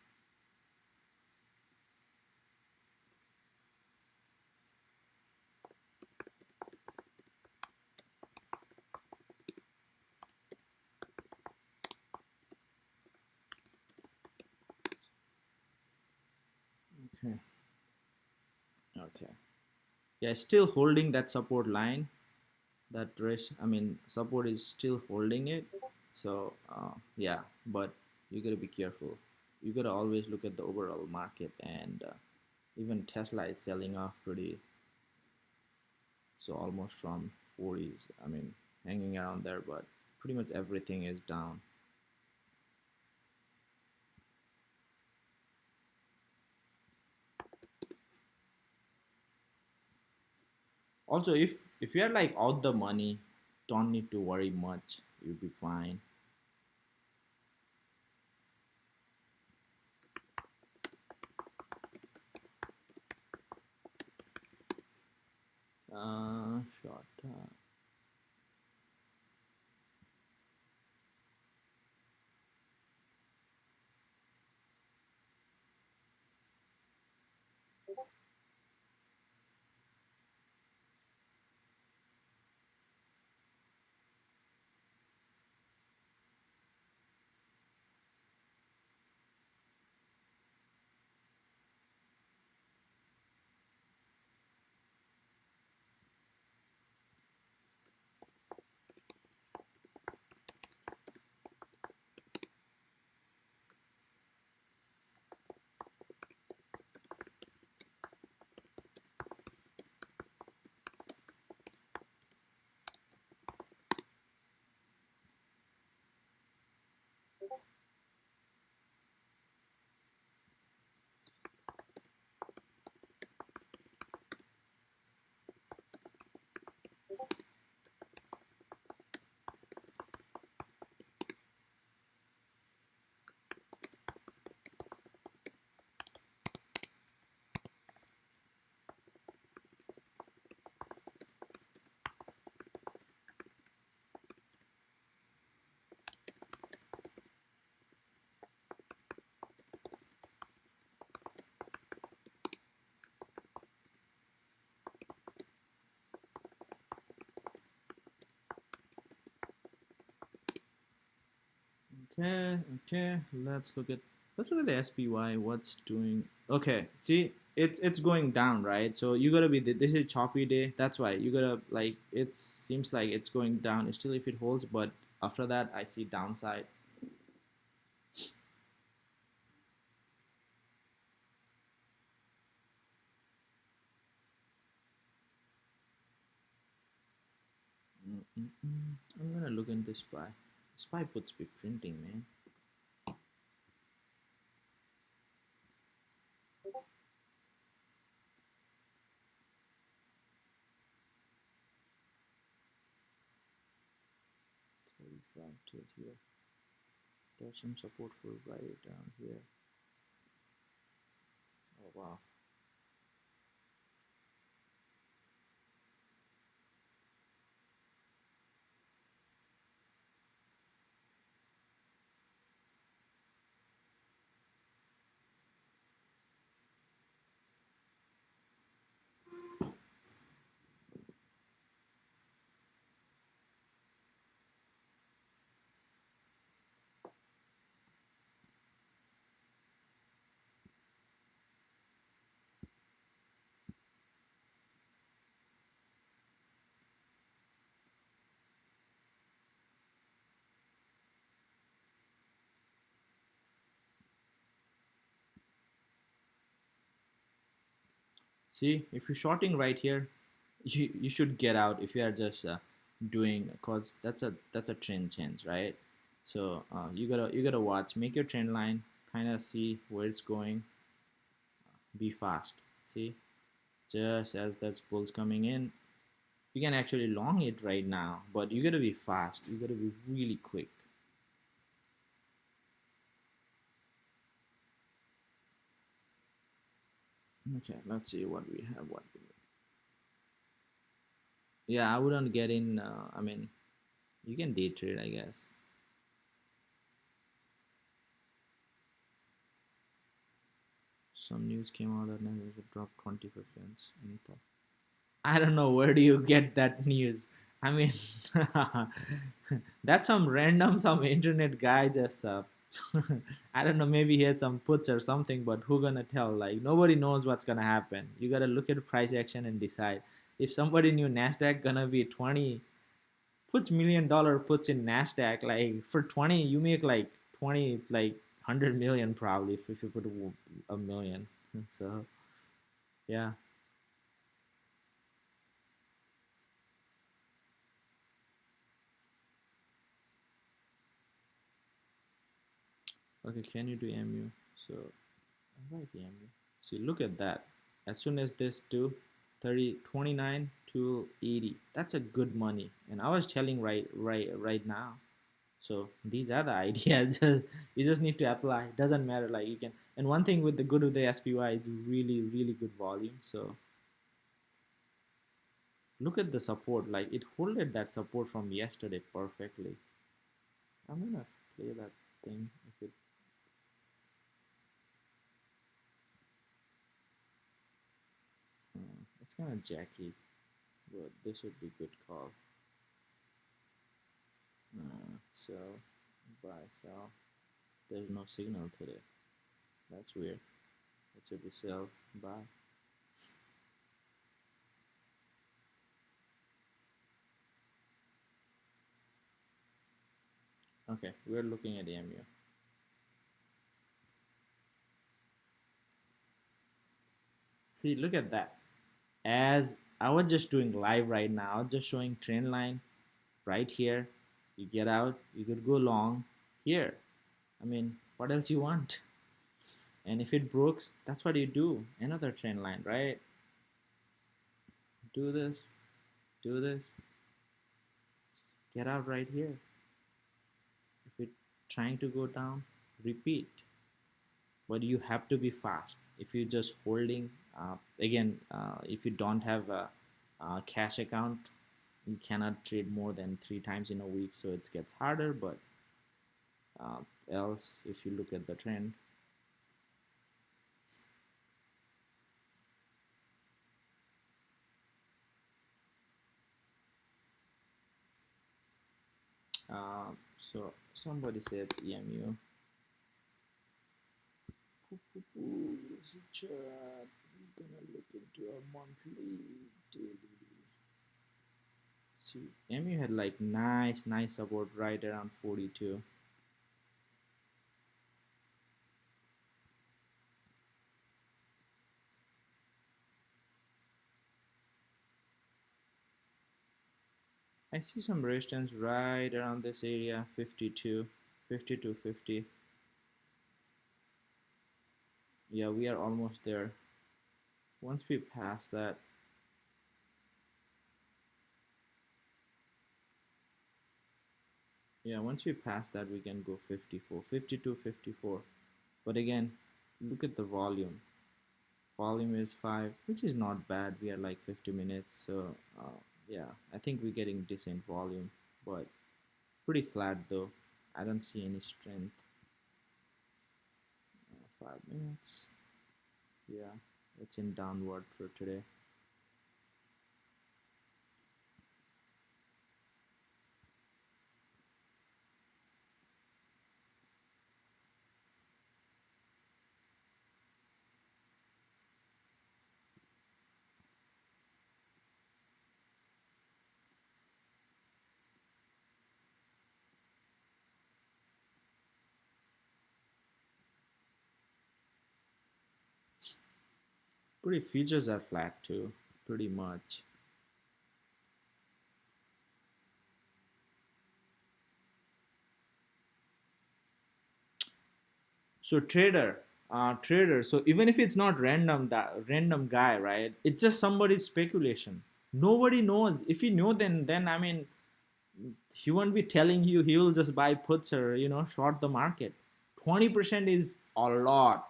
Okay. Okay. Yeah, still holding that support line. That risk, I mean, support is still holding it. So yeah, but you gotta be careful. You gotta always look at the overall market, and even Tesla is selling off pretty. So almost from 40s. I mean, hanging around there, but pretty much everything is down. Also, if you're like out the money, don't need to worry much. You'll be fine. Short. Okay, let's look at the SPY. What's doing? Okay, see, it's going down, right? So you gotta be this is choppy day. That's why you gotta like it seems like it's going down still if it holds, but after that I see downside. Mm-mm-mm. I'm gonna look into SPY. SPY puts be printing, man. 35 till here. There's some support for right down here. Oh wow. See, if you're shorting right here, you should get out if you are just doing cause that's a trend change, right? So you gotta watch, make your trend line, kind of see where it's going, be fast. See, just as that's bulls coming in, you can actually long it right now, but you gotta be fast. You gotta be really quick. Okay, let's see what we have. Yeah, I wouldn't get in. I mean, you can day trade, I guess. Some news came out that Nasdaq would drop 20%. Any thought? I don't know where do you get that news. I mean, that's some random some internet guy just I don't know, maybe he has some puts or something, but who gonna tell? Like nobody knows what's gonna happen. You gotta look at price action and decide. If somebody knew Nasdaq gonna be 20 puts $1 million puts in Nasdaq, like for 20 you make like 20 like 100 million probably if you put a million. So yeah. Okay, can you do MU? So I like MU. See, look at that. As soon as this do 30, 29 to 80, that's a good money. And I was telling right now. So these are the ideas. Just you just need to apply. Doesn't matter. Like you can. And one thing with the good with the SPY is really good volume. So look at the support. Like it holded that support from yesterday perfectly. I'm gonna play that thing if it. It's kind of jacky, but this would be good call. Sell, buy, sell. There's no signal today. That's weird. It should be sell, buy. Okay, we're looking at the MU. See, look at that. As I was just doing live right now, just showing trend line right here. You get out, you could go long here. I mean, what else you want? And if it breaks, that's what you do. Another trend line, right? Do this, do this, get out right here. If it's trying to go down, repeat. But you have to be fast. If you're just holding, again, if you don't have a cash account, you cannot trade more than 3 times in a week, so it gets harder. But uh, else, if you look at the trend, So somebody said EMU. Chat. We're gonna look into a monthly, daily. See, EMU had like nice support right around 42. I see some resistance right around this area, 52, 52, 50. Yeah, we are almost there. Once we pass that, yeah, once we pass that, we can go 54, 52, 54. But again, look at the volume. Volume is 5, which is not bad. We are like 50 minutes, so yeah, I think we're getting decent volume, but pretty flat though. I don't see any strength. 5 minutes. Yeah, it's in downward for today. Pretty features are flat too, pretty much. So trader. So even if it's not random, that random guy, right? It's just somebody's speculation. Nobody knows. If you know, then I mean, he won't be telling you. He will just buy puts or short the market. 20% is a lot.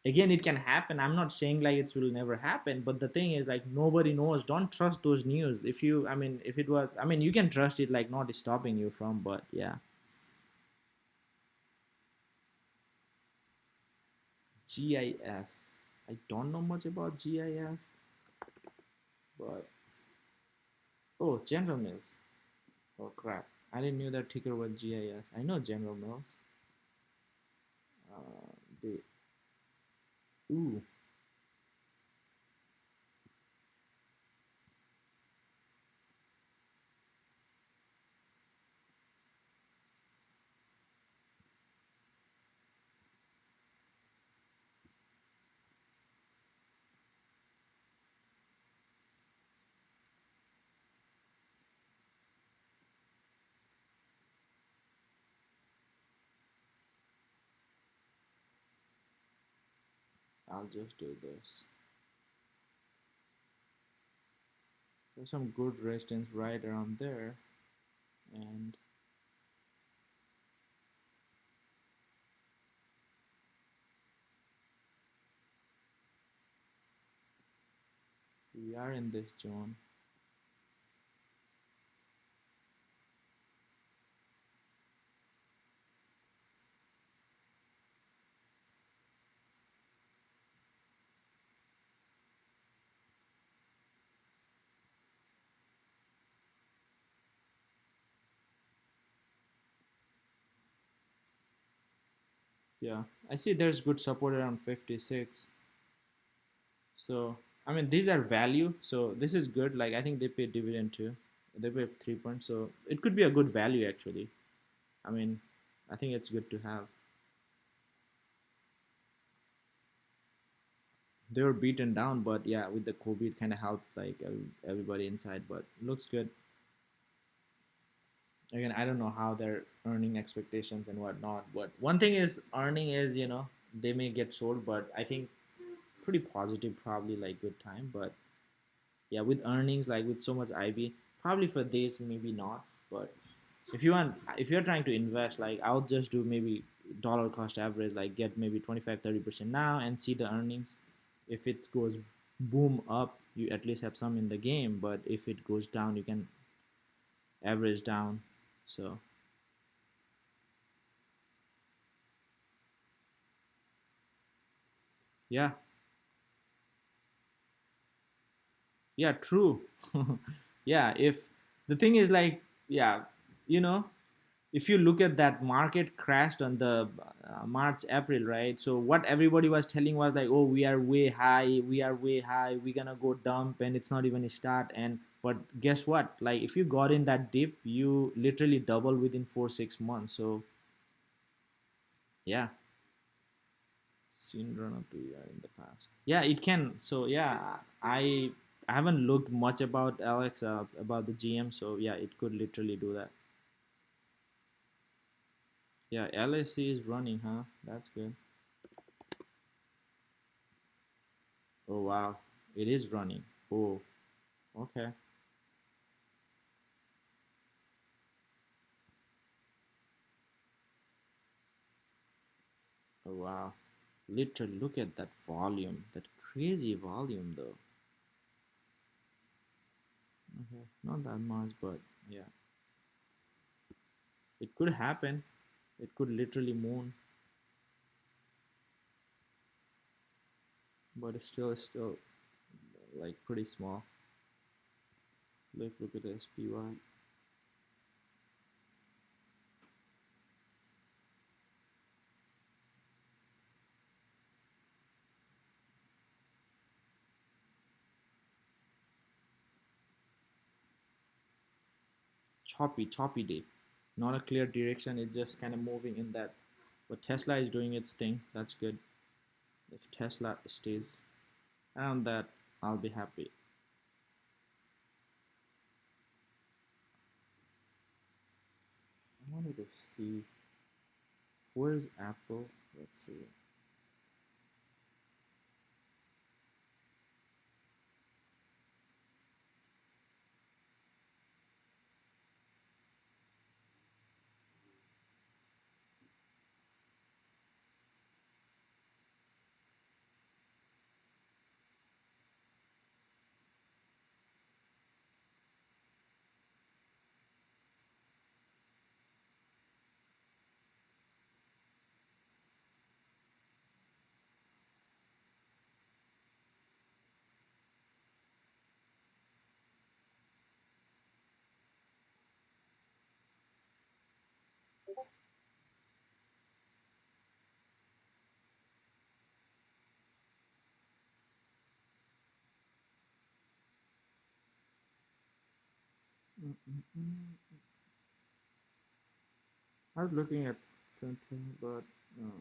Again, it can happen. I'm not saying like it will never happen, but the thing is like nobody knows. Don't trust those news. If you, I mean, if it was, I mean, you can trust it like not stopping you from, but yeah. GIS. I don't know much about GIS, but oh, General Mills. Oh crap! I didn't know that ticker was GIS. I know General Mills. They ooh, I'll just do this. There's some good resistance right around there, and we are in this zone. Yeah, I see there's good support around 56. So I mean these are value, so this is good. Like I think they pay dividend too. They pay 3 points, so it could be a good value actually. I mean, I think it's good to have. They were beaten down, but yeah, with the COVID kind of helped like everybody inside. But looks good. Again, I don't know how they're earning expectations and whatnot. But one thing is earning is they may get sold, but I think pretty positive, probably like good time. But yeah, with earnings like with so much IB, probably for days maybe not. But if you're trying to invest, like I'll just do maybe dollar cost average, like get maybe 25-30% now and see the earnings. If it goes boom up, you at least have some in the game. But if it goes down, you can average down. So yeah, yeah, true. Yeah, if the thing is like, yeah, you know if you look at that market crashed on the March April, right? So what everybody was telling was like, oh, we are way high, we are way high, we're gonna go dump and it's not even a start. And but guess what, like if you got in that dip, you literally double within 4 6 months. So yeah, seen run up to yeah in the past. Yeah, it can. So yeah, I haven't looked much about Alex, about the GM. So yeah, it could literally do that. Yeah, LSC is running, huh? That's good. Oh wow, it is running. Oh, okay. Oh wow, literally look at that volume, that crazy volume though. Okay, not that much, but yeah, it could happen. It could literally moon, but it's still like pretty small. Look at the SPY. Choppy day, not a clear direction. It's just kind of moving in that. But Tesla is doing its thing. That's good. If Tesla stays around that, I'll be happy. I wanted to see where's Apple. Let's see. Mm-mm-mm. I was looking at something, but no.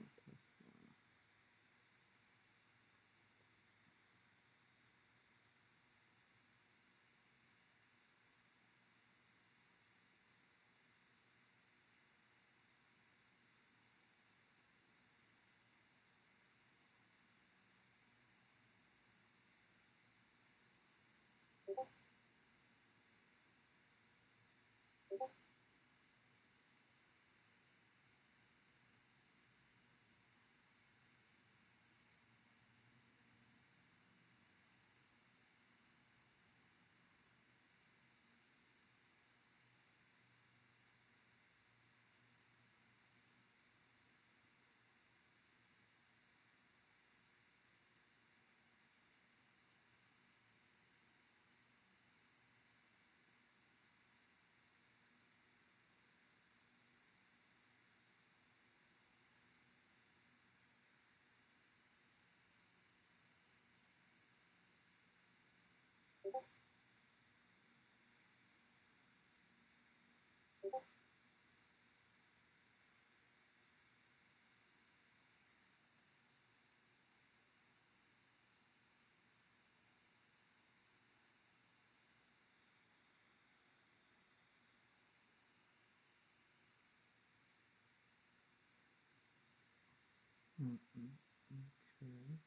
Mm-mm. Okay.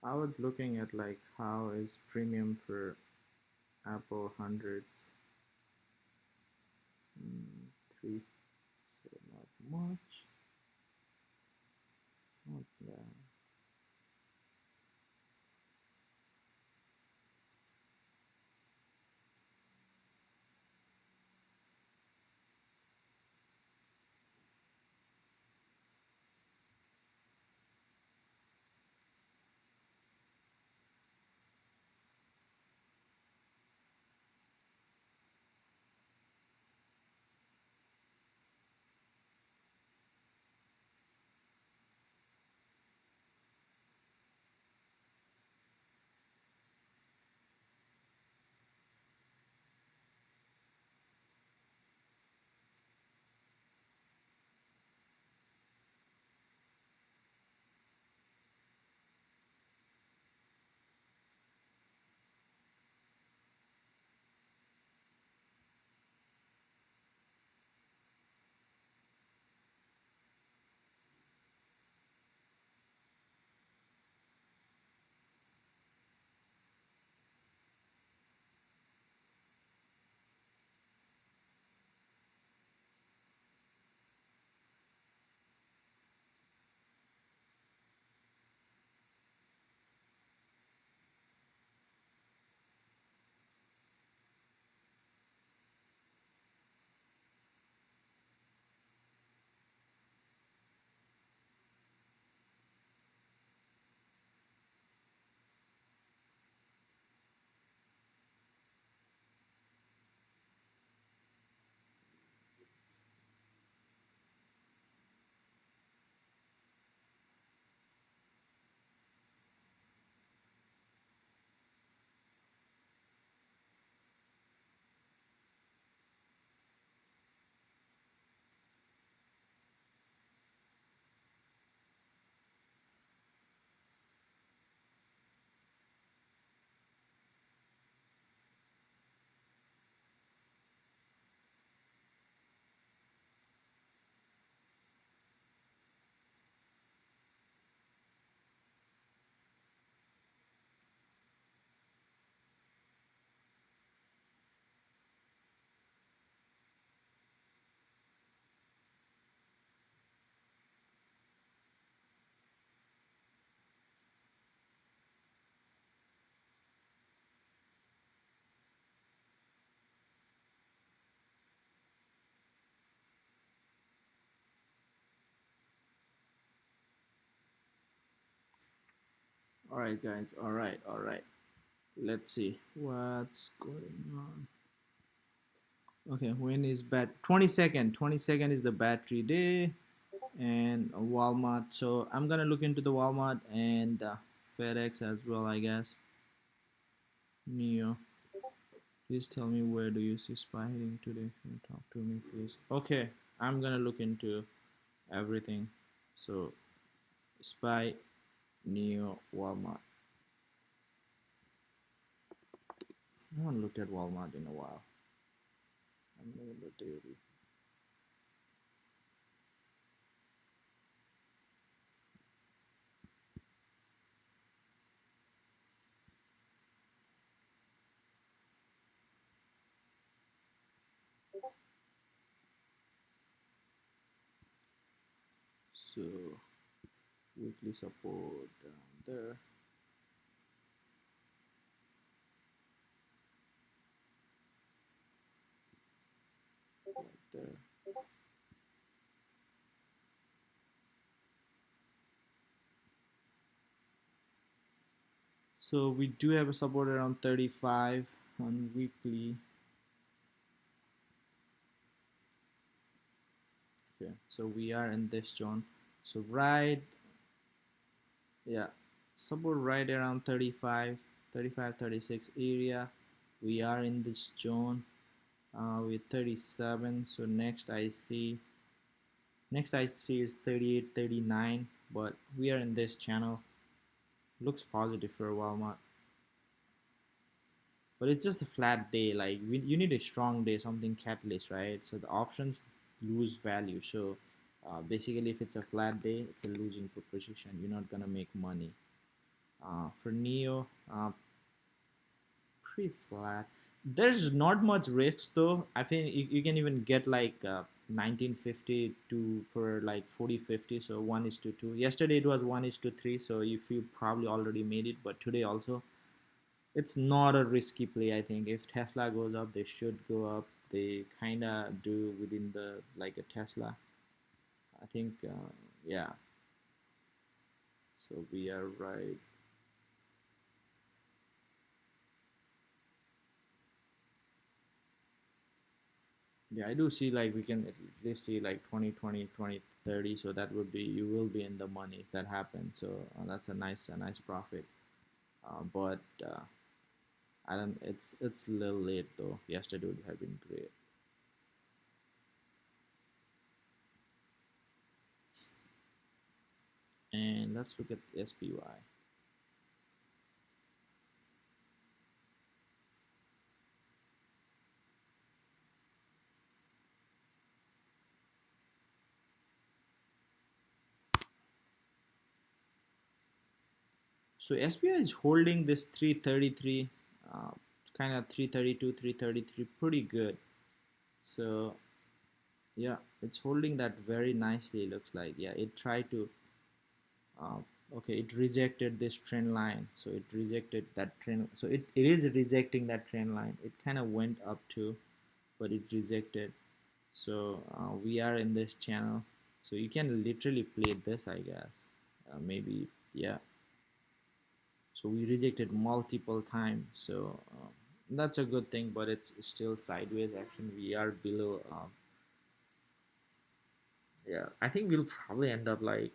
I was looking at like how is premium for Apple hundreds. Three, so not much. Not that. All right, guys. All right, all right. Let's see what's going on. Okay, when is 22nd? 22nd is the battery day, and Walmart. So I'm gonna look into the Walmart and FedEx as well, I guess. Neo. Please tell me, where do you see SPY heading today? Can you talk to me, please? Okay, I'm gonna look into everything. So SPY, Neo, Walmart. I haven't looked at Walmart in a while. I'm gonna look daily. So weekly support down there, right there. So we do have a support around 35 on weekly. Okay, so we are in this zone. So right, yeah, support right around 35, 35, 36 area. We are in this zone with 37. So next I see is 38, 39. But we are in this channel. Looks positive for Walmart. But it's just a flat day. Like you need a strong day, something catalyst, right? So the options lose value. So basically, if it's a flat day, it's a losing proposition. You're not gonna make money. For Neo, pretty flat. There's not much risk though. I think you can even get like 1950 to per like 40/50. So 1:2. Yesterday it was 1:3. So if you probably already made it, but today also it's not a risky play. I think if Tesla goes up, they should go up. They kind of do within the like a Tesla. I think, yeah. So we are right. Yeah, I do see like we can at least see like 2020, 2030. So that would be, you will be in the money if that happens. So that's a nice profit. But I don't. It's a little late though. Yesterday would have been great. And let's look at SPY. So SBI is holding this 333, kind of 332, 333, pretty good. So yeah, it's holding that very nicely. Looks like, yeah, it tried to. Uh, okay, it rejected this trend line. So it rejected that trend. So it is rejecting that trend line. It kind of went up too, but it rejected. So we are in this channel. So you can literally play this, I guess. Maybe, yeah. So we rejected multiple times. So that's a good thing, but it's still sideways action. We are below. Yeah, I think we'll probably end up like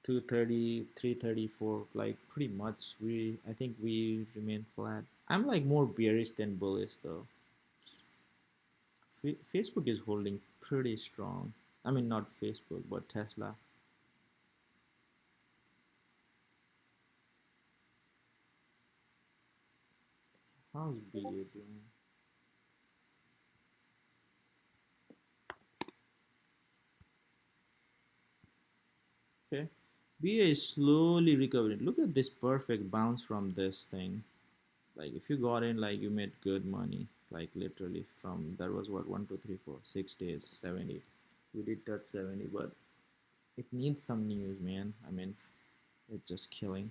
230, 334. Like pretty much. I think we remain flat. I'm like more bearish than bullish though. Facebook is holding pretty strong. I mean, not Facebook, but Tesla. How's BA doing? Okay. BA is slowly recovering. Look at this perfect bounce from this thing. Like if you got in, like you made good money. Like literally from, that was what, 1, 2, 3, 4, 6 days, 70. We did touch 70, but it needs some news, man. I mean, it's just killing.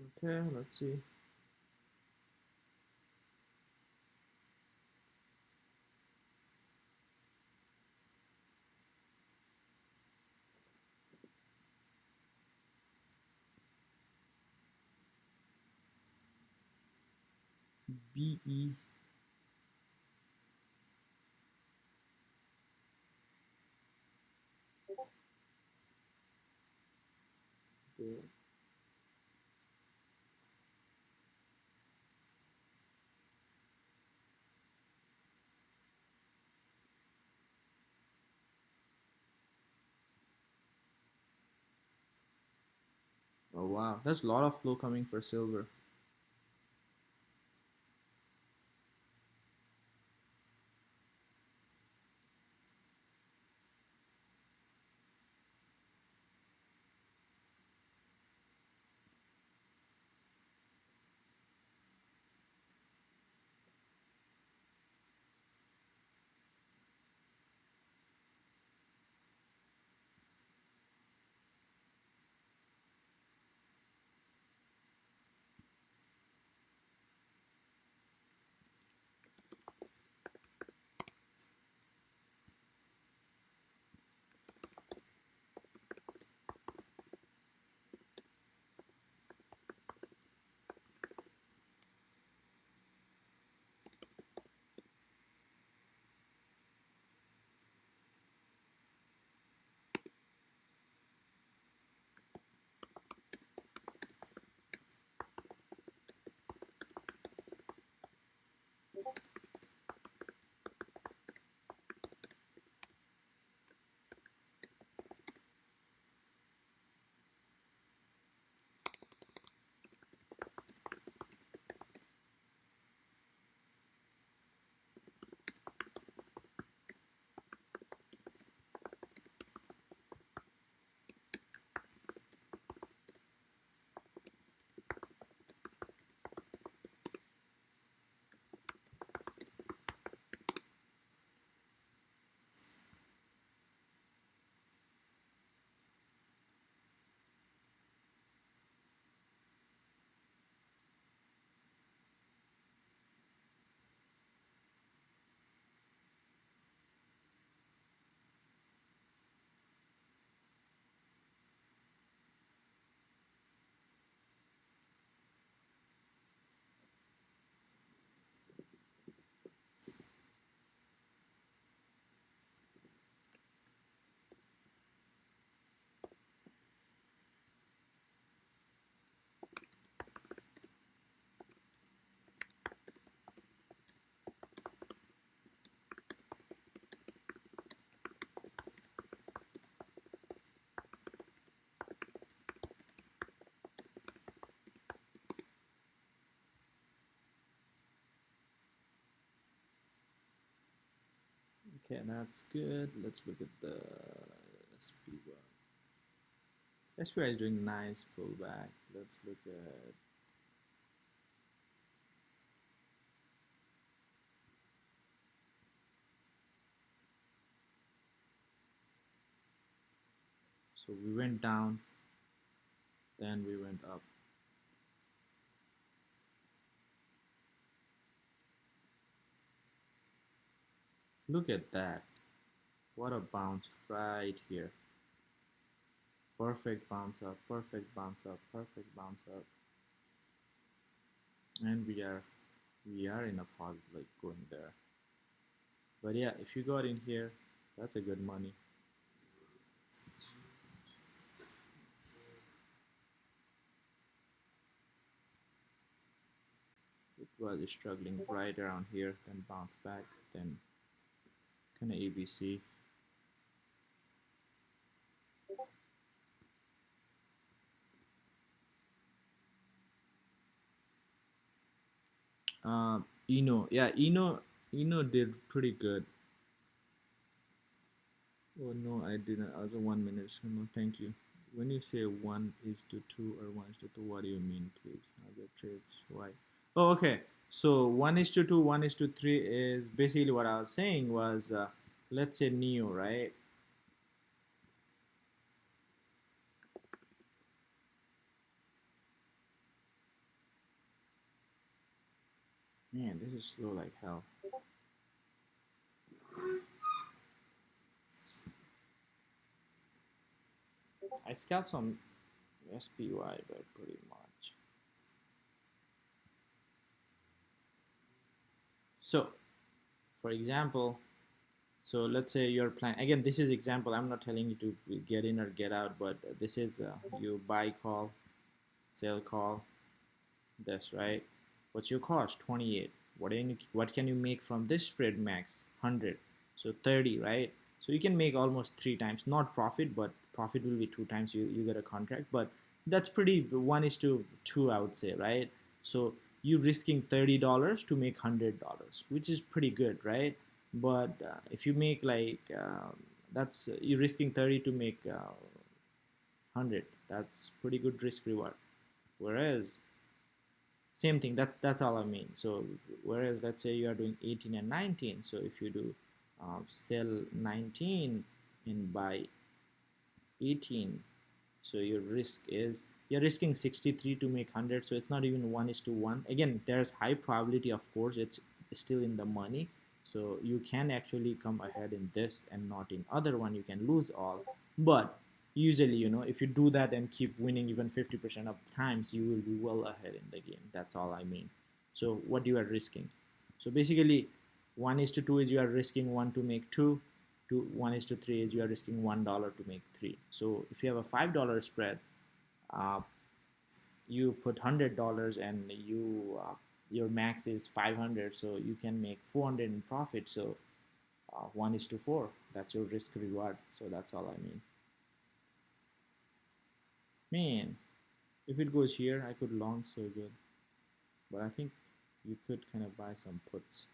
Okay, let's see. BE. Oh wow, there's a lot of flow coming for silver. Okay, that's good. Let's look at the SPY. SPY is doing nice pullback. Let's look at. So we went down, then we went up. Look at that. What a bounce right here. Perfect bounce up, perfect bounce up, perfect bounce up. And we are in a pause like going there. But yeah, if you got in here, that's a good money. It was struggling right around here, then bounced back, then kind of ABC. Yeah, Eno did pretty good. Oh no, I didn't. I was a 1 minute. So no, thank you. When you say 1:2 or 1:2, what do you mean, please? Other trades, why? Oh, okay. So 1:2, 1:3 is basically what I was saying was, let's say Neo, right? Man, this is slow like hell. I scalped some SPY, but pretty much. So, for example, so let's say you're planning, again, this is example. I'm not telling you to get in or get out, but this is you buy call, sell call, this, right? What's your cost? 28. What can you make from this spread max? 100. So 30, right? So you can make almost three times, not profit, but profit will be two times you get a contract. But that's pretty, one is to two, I would say, right? So you're risking $30 to make $100, which is pretty good, right? But if you make like that's you're risking 30 to make 100. That's pretty good risk reward. Whereas same thing, that's all I mean. So whereas let's say you are doing 18 and 19, so if you do sell 19 and buy 18, so your risk is you're risking 63 to make 100, so it's not even 1 is to 1. Again, there's high probability, of course, it's still in the money, so you can actually come ahead in this and not in other one, you can lose all. But usually, if you do that and keep winning even 50% of times, you will be well ahead in the game. That's all I mean. So what you are risking, so basically 1 is to 2 is you are risking 1 to make 2, to 1 is to 3 is you are risking $1 to make 3. So if you have a $5 spread, uh, you put $100 and your max is 500, so you can make 400 in profit. So 1 is to 4, that's your risk reward. So that's all I mean. Man, if it goes here, I could long so good, but I think you could kind of buy some puts.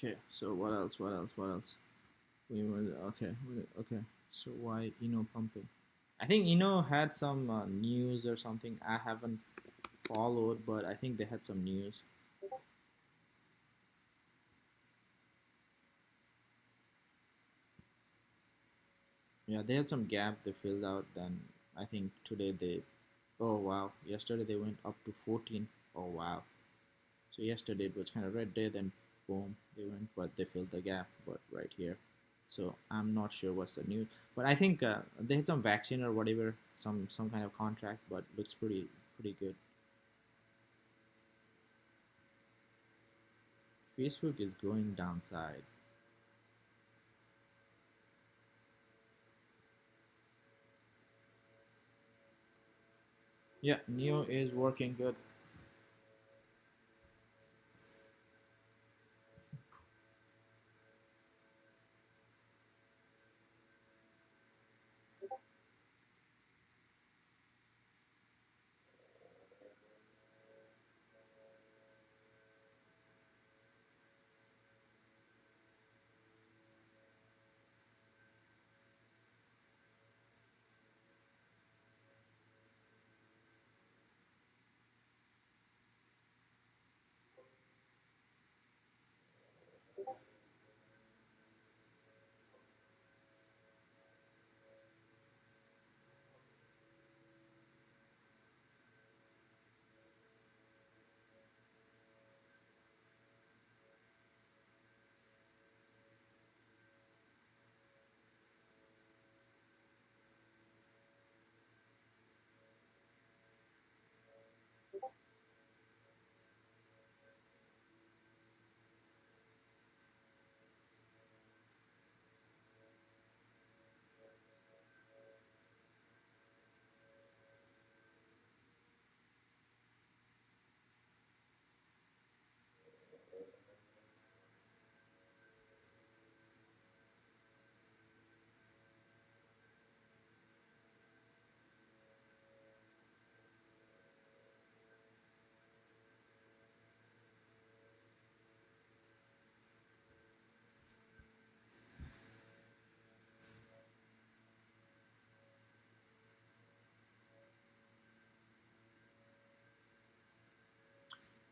Okay, so what else? Okay. So why pumping? I think had some news or something. I haven't followed, but I think they had some news. Yeah, they had some gap they filled out. Then I think today they. Oh wow! Yesterday they went up to 14. Oh wow! So yesterday it was kind of red day. Then boom, they went, but they filled the gap. But right here, so I'm not sure what's the news. But I think they had some vaccine or whatever, some kind of contract. But looks pretty good. Facebook is going downside. Yeah, Neo is working good.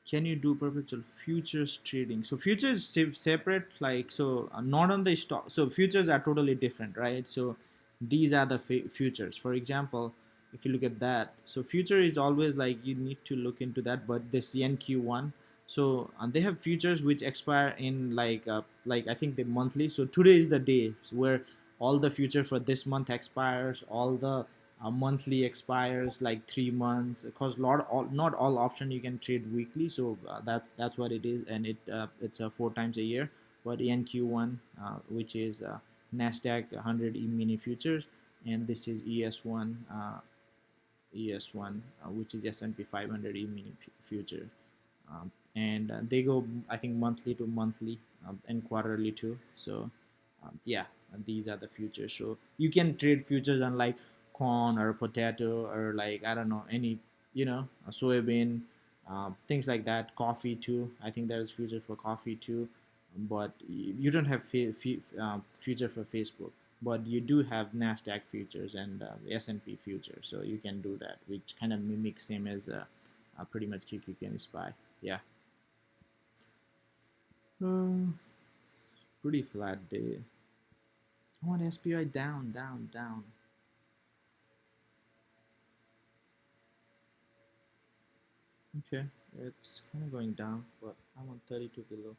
Can you do perpetual futures trading? So futures separate, like, so not on the stock. So futures are totally different, right? So these are the futures. For example, if you look at that, so future is always like you need to look into that. But the CNQ1, so they have futures which expire in like I think the monthly. So today is the day where all the future for this month expires, all the monthly expires like 3 months, because not all option you can trade weekly. So that's what it is, and it's 4 times a year. But NQ1, which is Nasdaq 100 mini futures, and this is ES1, which is S&P 500 mini future. And they go, I think, monthly to monthly, and quarterly too. So yeah, these are the futures. So you can trade futures on like corn or potato, or like, I don't know, any, a soybean, things like that. Coffee too, I think there is future for coffee too. But you don't have future for Facebook, but you do have Nasdaq futures and S&P futures, so you can do that, which kind of mimics same as pretty much QQQ SPY. Yeah. uh, Pretty flat day. I want SPY down, down, down. Okay, it's kind of going down, but I want 32 below.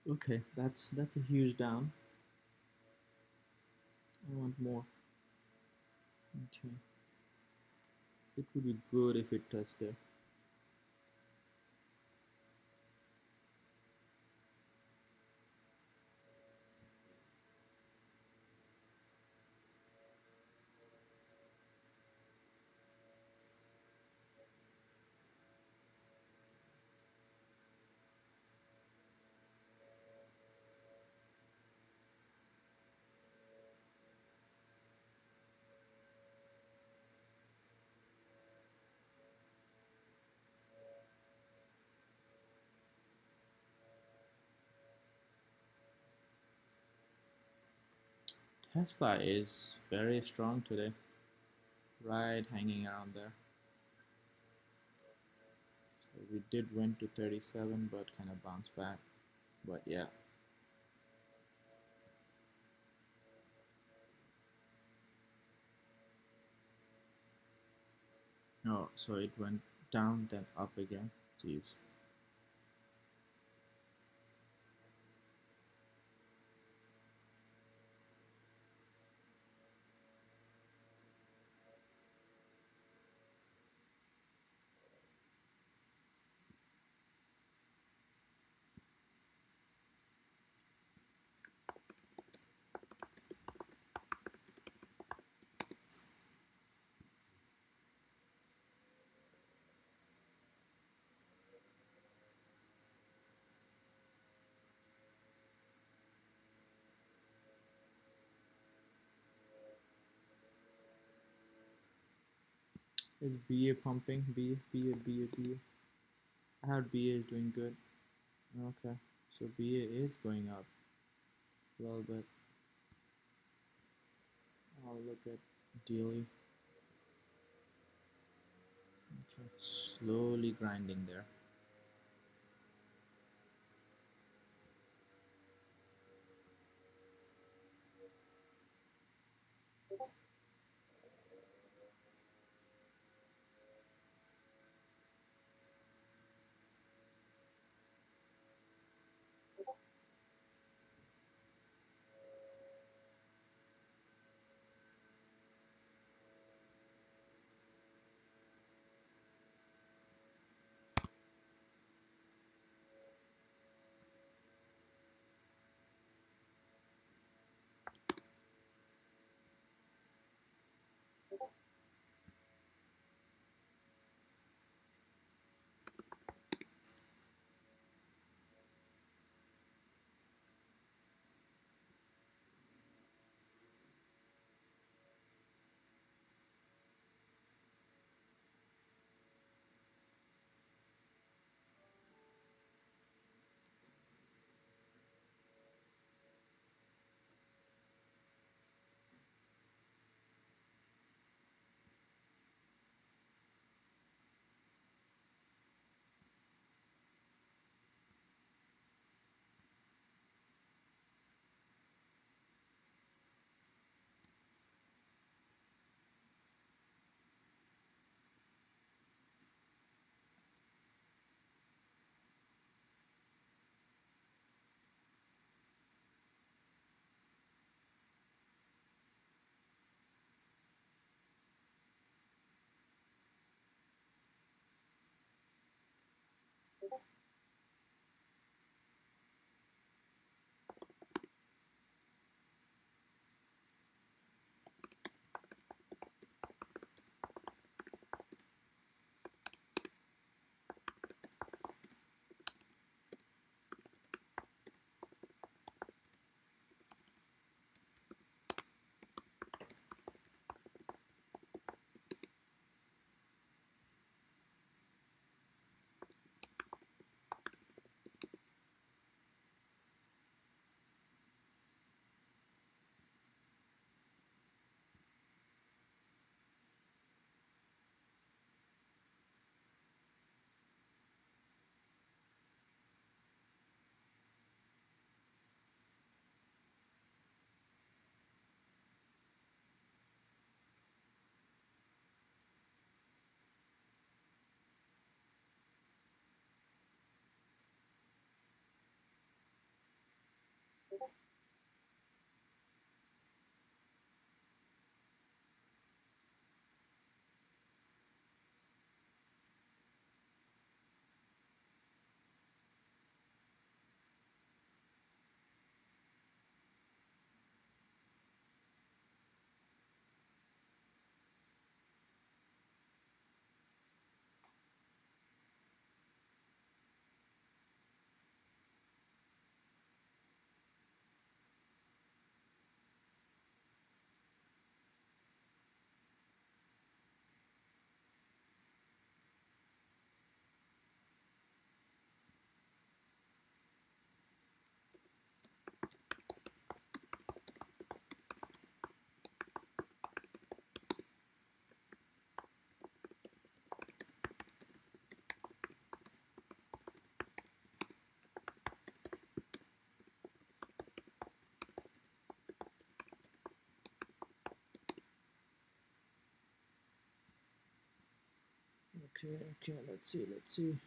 Okay, that's a huge down. I want more. Okay, it would be good if it touched there. Tesla is very strong today, right, hanging around there. So we did went to 37, but kind of bounced back. But yeah. No, so it went down then up again. Jeez. Is BA pumping? BA. I heard BA is doing good. Okay, so BA is going up a little bit. I'll look at daily. Okay, slowly grinding there. Okay, let's see.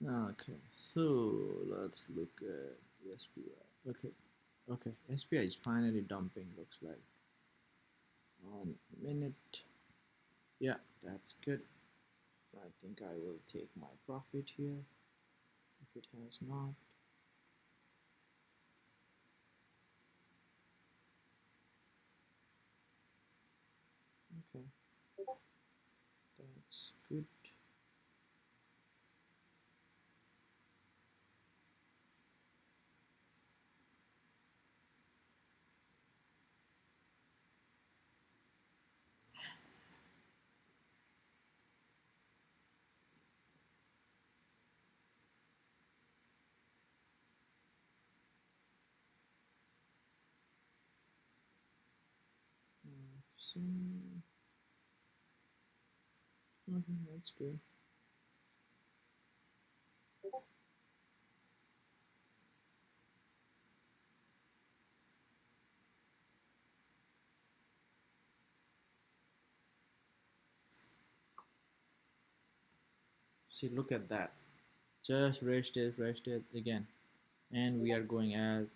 Okay, so let's look at the SPI. Okay, SPI is finally dumping, looks like. 1 minute. Yeah, that's good. I think I will take my profit here if it has not. Okay, that's good. So, okay, that's good. See, look at that. Just rest it again. And we are going as,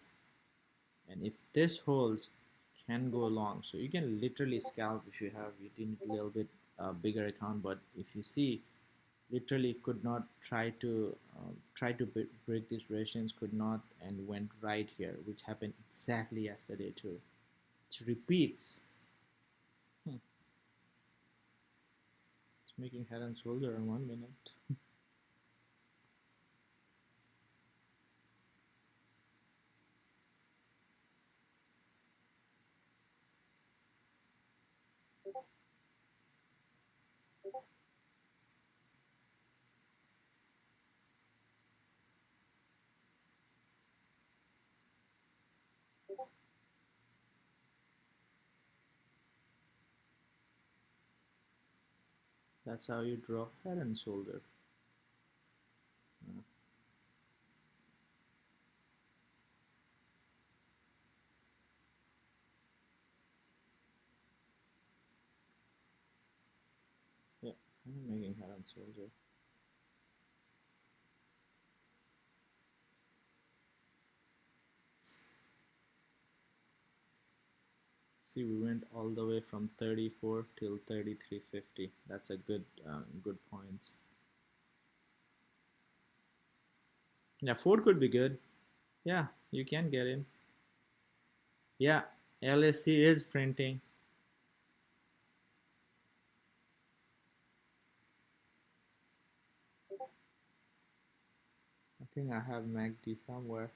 and if this holds, can go long. So you can literally scalp if you have, you need a little bit bigger account. But if you see, literally could not try to break these resistance, could not, and went right here, which happened exactly yesterday too. It repeats. Hmm. It's making head and shoulder in 1 minute. That's how you draw head and shoulder. Uh, yeah, I'm making head and shoulder. See, we went all the way from 34 till 33.50. That's a good points. Yeah, 4 could be good. Yeah, you can get in. Yeah, LSC is printing. I think I have MACD somewhere.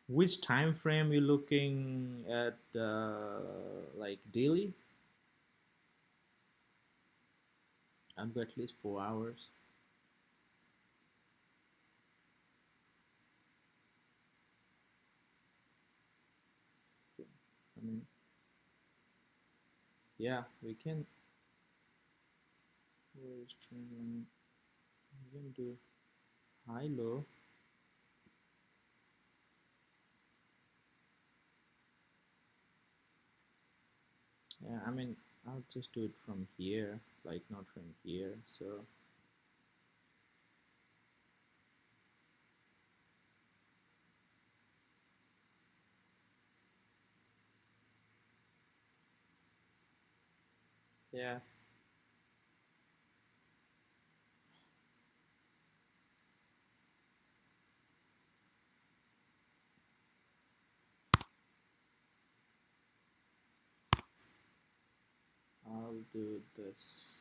Which time frame you looking at? Like daily? I've got at least 4 hours. I mean, yeah, we can. Where is trend line? We can do high low. Yeah, I mean, I'll just do it from here, like not from here. So yeah, I'll do this.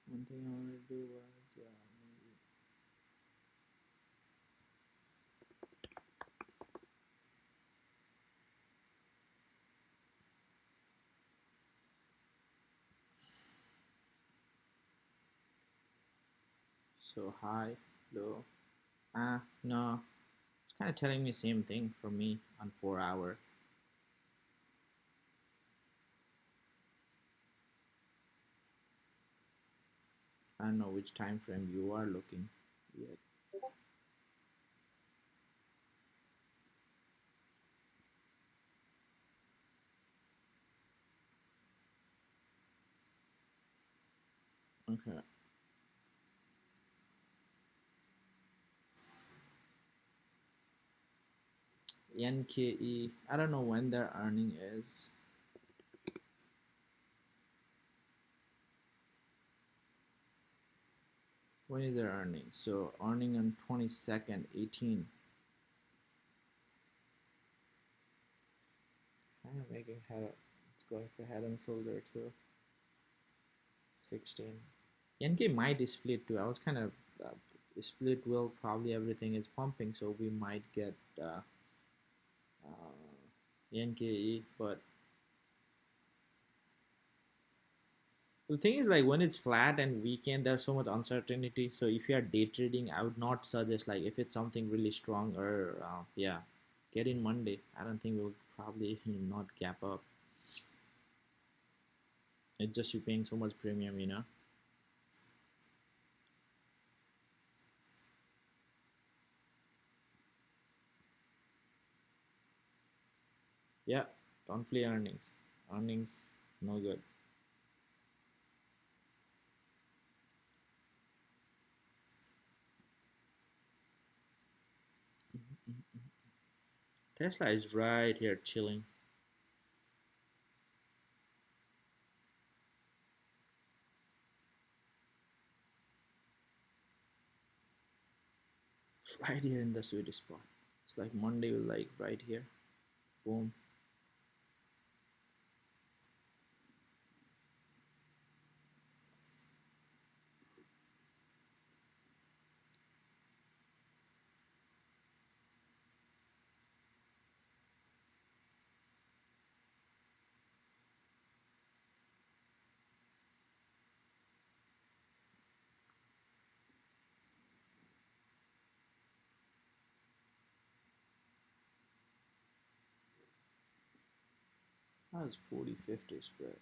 One thing I want to do was maybe so high, low. No, it's kind of telling me same thing for me on 4 hour. I don't know which time frame you are looking yet. Okay. NKE. I don't know when their earning is. When is their earning? So earning on 22nd, 18. Kind of making head. It's going for head and shoulder too. 16. NK might split too. I was kind of split will probably everything is pumping, so we might get NKE, but The thing is, like when it's flat and weekend, there's so much uncertainty. So if you are day trading, I would not suggest, like if it's something really strong, or yeah, get in Monday. I don't think we'll probably not gap up. It's just you paying so much premium, you know. Yeah, don't play earnings. Earnings, no good. Tesla is right here chilling. Right here in the sweet spot. It's like Monday will like right here. Boom. How's 40-50 spread?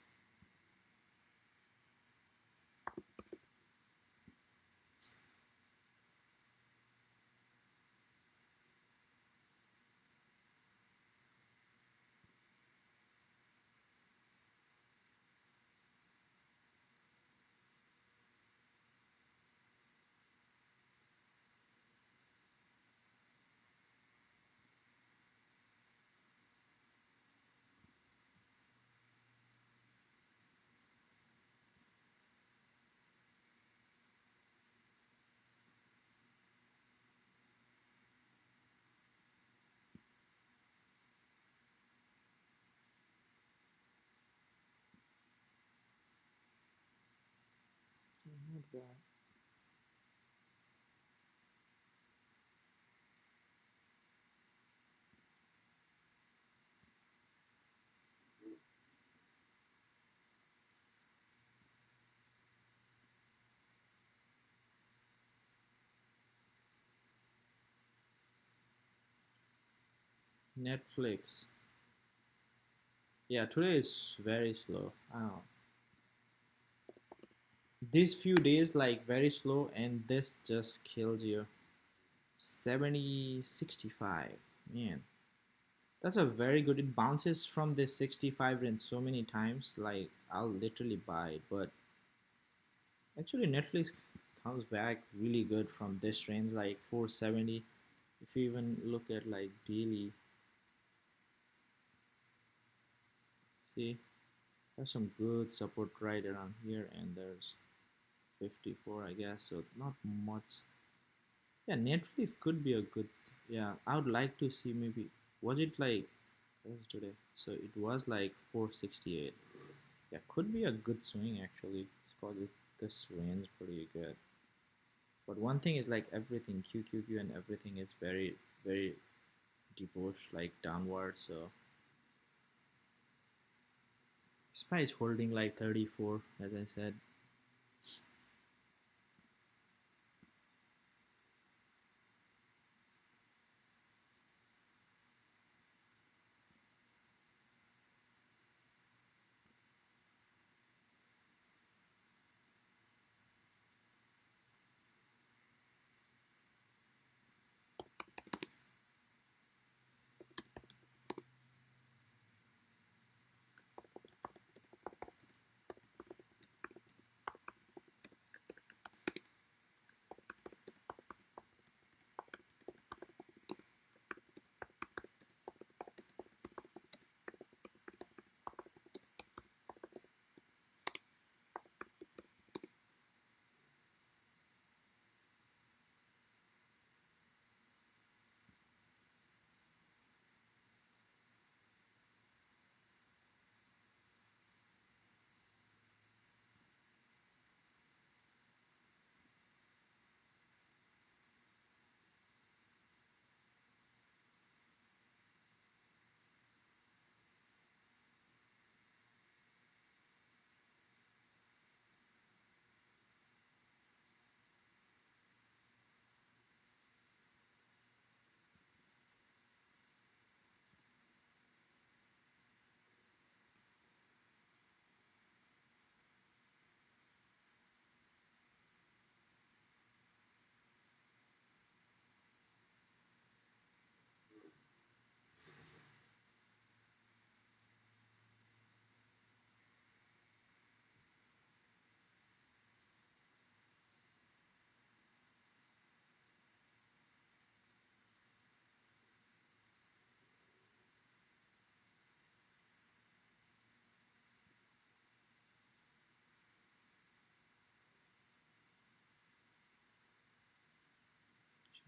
Not bad. Netflix. Yeah, today is very slow. I don't know. These few days like very slow, and this just kills you. 70-65. Man, that's a very good. It bounces from this 65 range so many times. Like I'll literally buy it, but actually Netflix comes back really good from this range, like 470. If you even look at like daily, see there's some good support right around here, and there's 54, I guess. So not much. Yeah, Netflix could be a good. Yeah, I would like to see maybe. Was it like what was today? So it was like 468. Yeah, could be a good swing actually. Because this range pretty good. But one thing is like everything QQQ and everything is very divorced like downward. So SPY is holding like 34, as I said.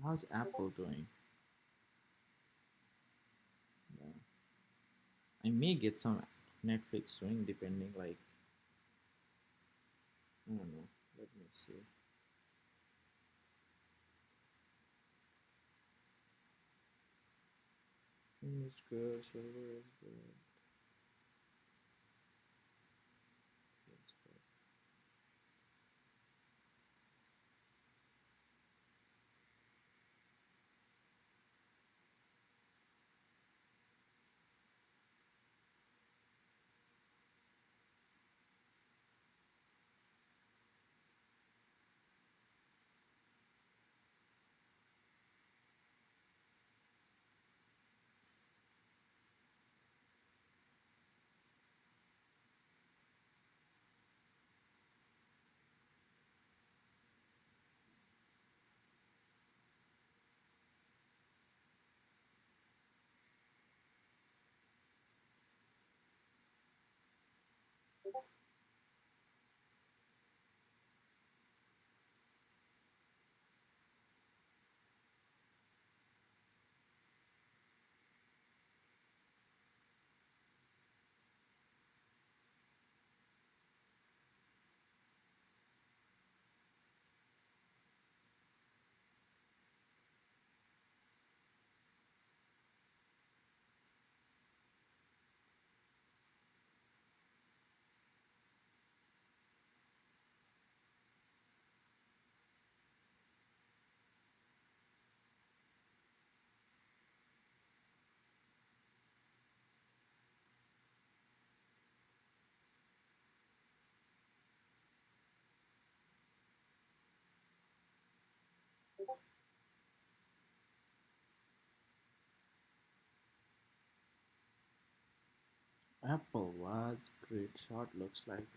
How's Apple doing? Yeah. I may get some Netflix swing depending, like, I don't know. Let me see. Thing is good, server is good. Feels good. Apple Watch great shot looks like.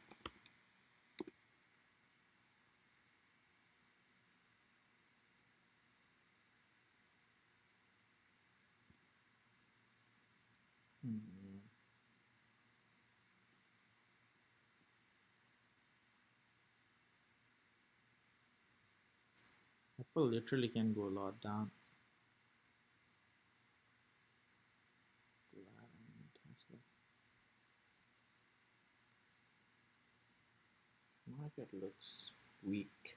Hmm. Apple literally can go a lot down. Glad I'm in Tesla. Market looks weak.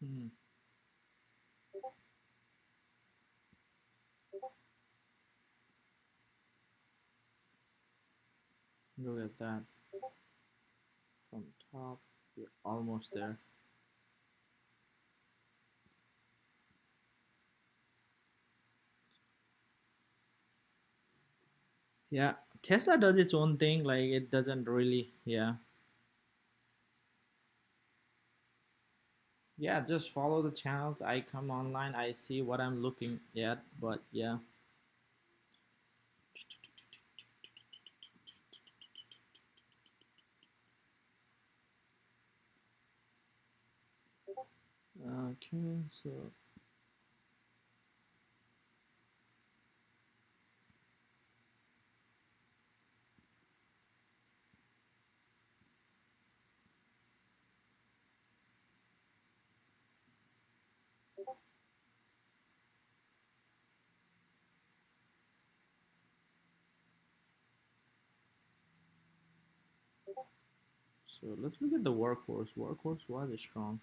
Hmm. Look at that. From top, we're almost there. Yeah, Tesla does its own thing. Like it doesn't really. Yeah, yeah. Just follow the channels. I come online. I see what I'm looking at. But yeah. Okay, so let's look at the workhorse. Workhorse was strong.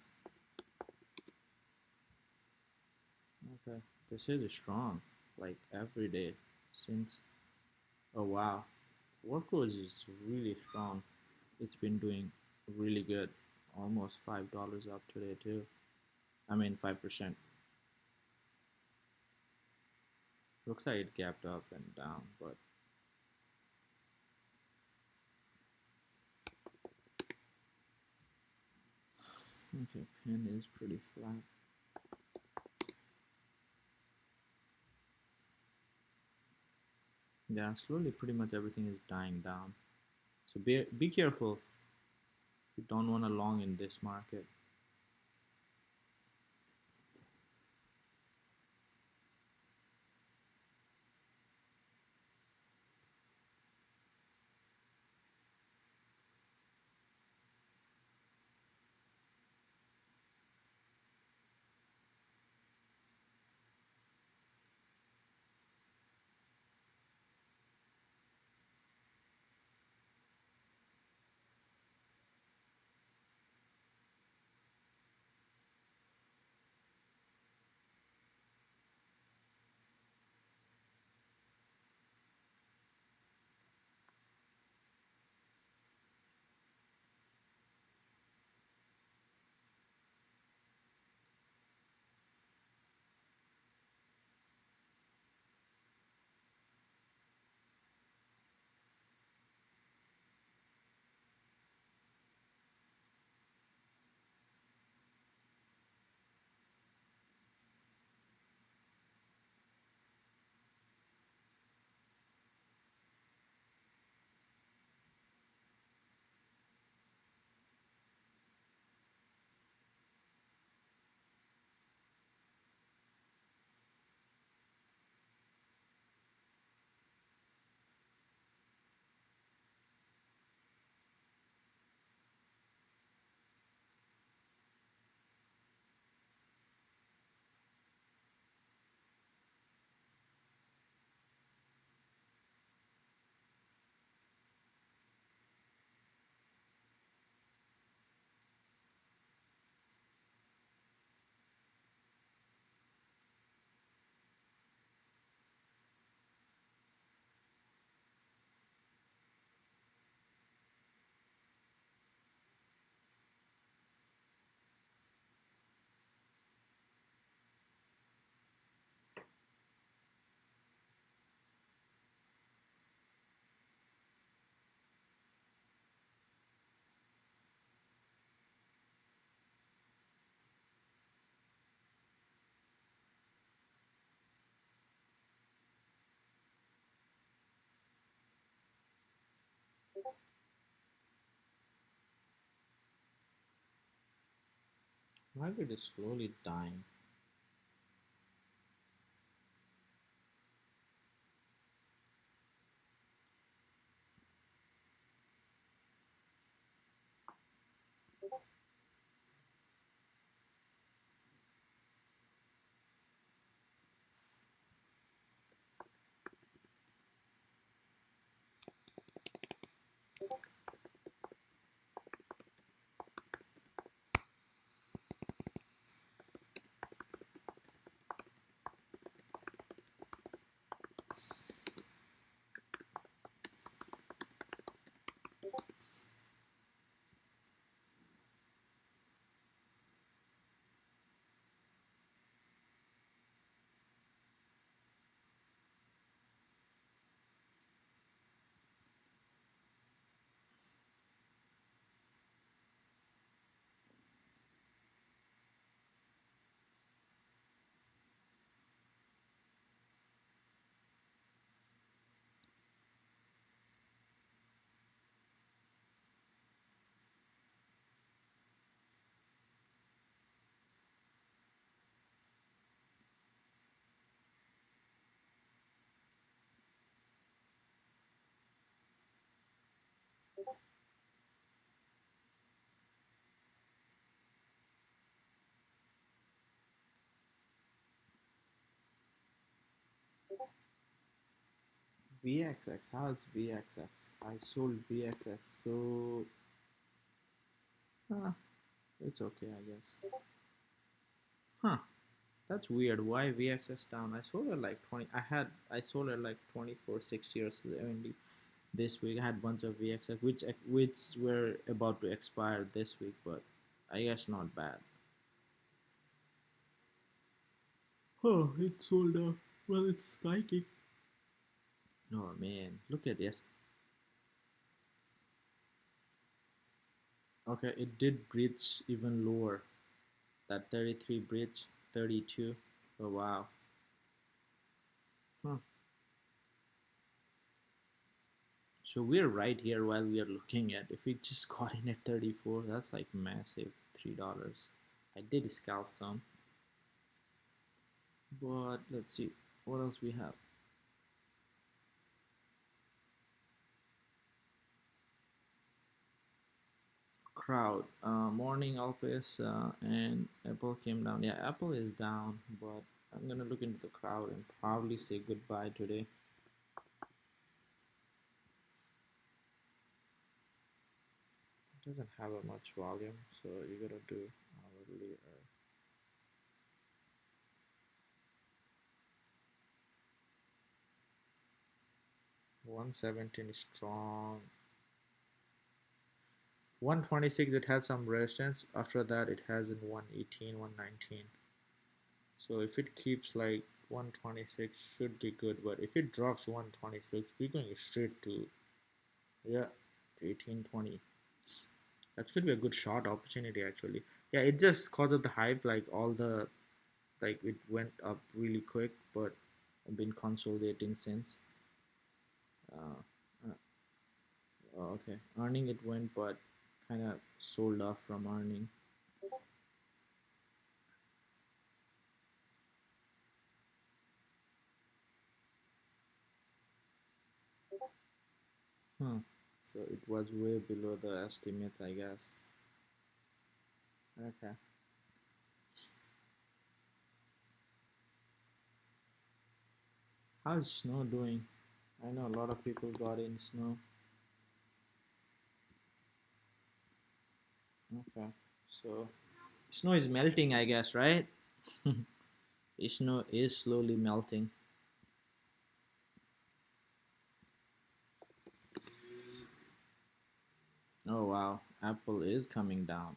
Okay, this is strong. Like every day since. Oh wow, workhorse is really strong. It's been doing really good. Almost $5 up today too. I mean 5%. Looks like it gapped up and down, but Okay, pen is pretty flat. Yeah, slowly pretty much everything is dying down. So be careful. You don't want to long in this market. Market is slowly dying. VXX, how's VXX? I sold VXX, so uh, it's okay, I guess. Huh? That's weird. Why VXX down? I sold it like 20. I sold it like 24.60 or 70 this week. I had bunch of VXX which were about to expire this week, but I guess not bad. Oh, it sold out. Well, it's spiking. Oh man, look at this. Okay, it did breach even lower. That 33 breach, 32. Oh wow. Huh. So we're right here while we are looking at. If we just got in at 34, that's like massive $3. I did scalp some, but let's see what else we have. Crowd, morning Alpes, and Apple came down. Yeah, Apple is down, but I'm gonna look into the crowd and probably say goodbye today. It doesn't have a much volume, so you gotta do hourly or 117 is strong. 126 it has some resistance. After that it has in 118, 119. So if it keeps like 126 should be good, but if it drops 126 we're going straight to, yeah, to 1820. That's gonna be a good short opportunity actually. Yeah, it just cause of the hype, like all the, like it went up really quick, but been consolidating since. Uh, uh, okay, earning it went, but kind of sold off from earning. Hmm. So it was way below the estimates, I guess. Okay. How's snow doing? I know a lot of people got in snow. Okay. So snow is melting, I guess, right? Snow is slowly melting. Oh wow, Apple is coming down.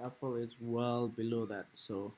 Apple is well below that. So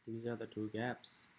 these are the two gaps.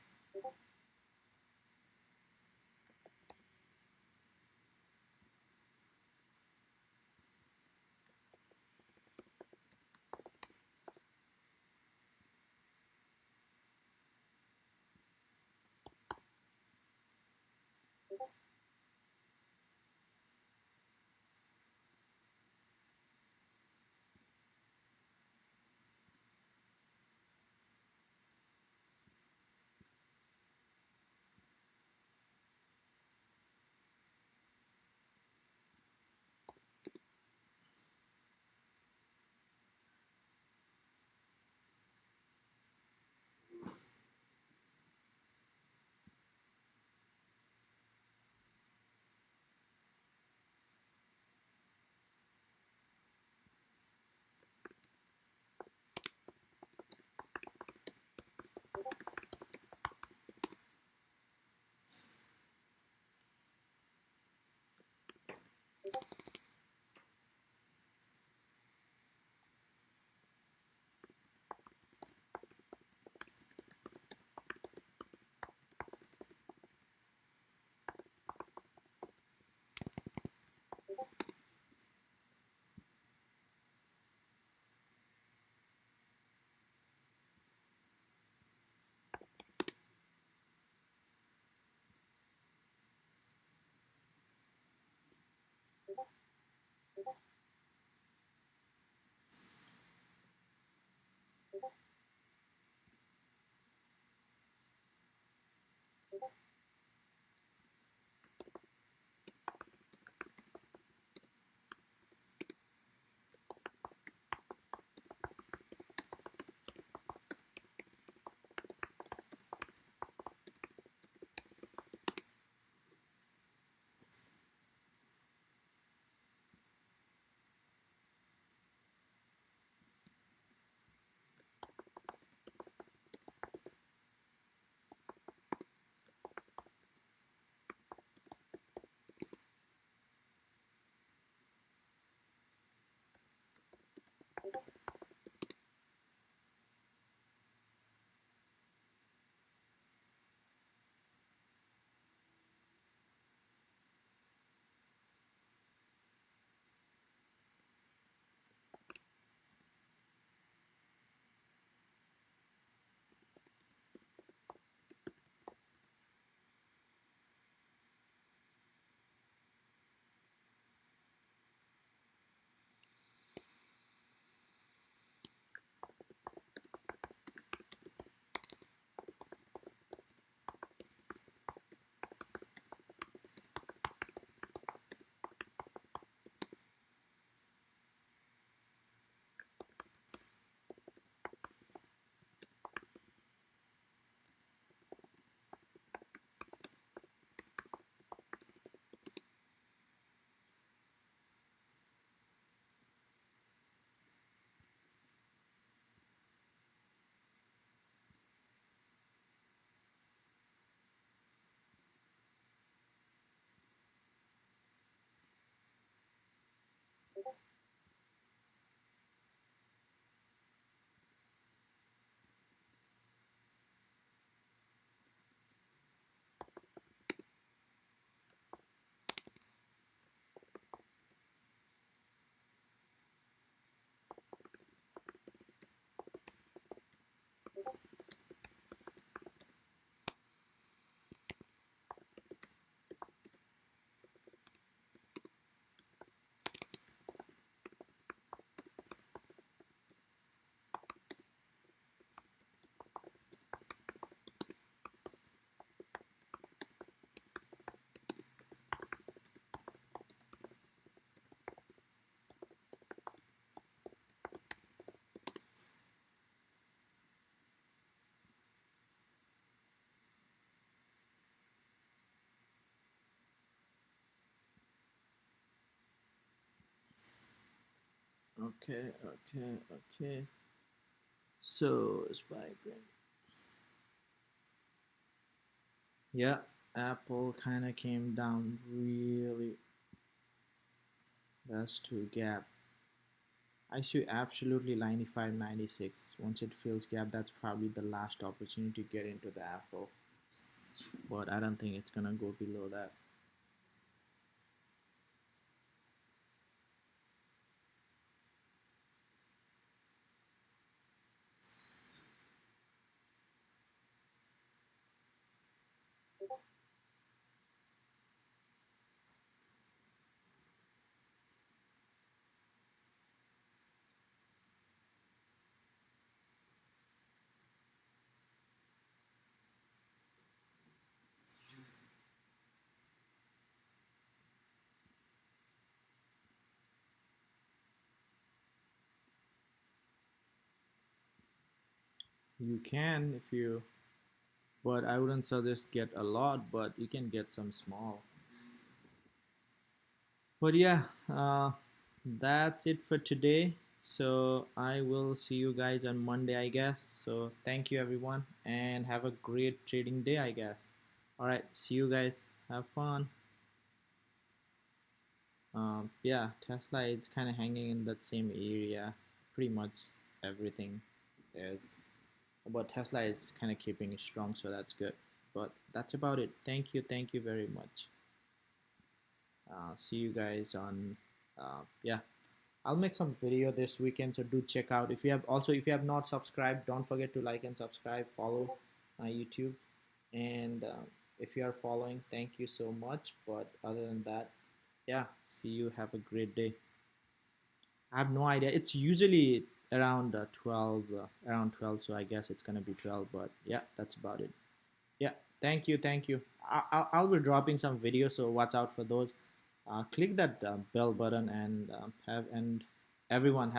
Okay, okay, okay. So it's vibrant. Yeah, Apple kind of came down really. That's to gap. I see absolutely 95, 96. Once it fills gap, that's probably the last opportunity to get into the Apple. But I don't think it's gonna go below that. You can if you, but I wouldn't suggest get a lot, but you can get some small. But yeah, that's it for today. So I will see you guys on Monday, I guess. So thank you everyone and have a great trading day, I guess. All right, see you guys. Have fun. Yeah, Tesla it's kind of hanging in that same area. Pretty much everything is. But Tesla is kind of keeping it strong, so that's good. But that's about it. Thank you very much. See you guys on. Yeah, I'll make some video this weekend, so do check out. If you have also if you have not subscribed, don't forget to like and subscribe. Follow my YouTube, and if you are following, thank you so much. But other than that, yeah, see you. Have a great day. I have no idea. It's usually around 12, around 12. So I guess it's gonna be 12. But yeah, that's about it. Yeah, thank you. I'll be dropping some videos, so watch out for those. Click that bell button and have and everyone have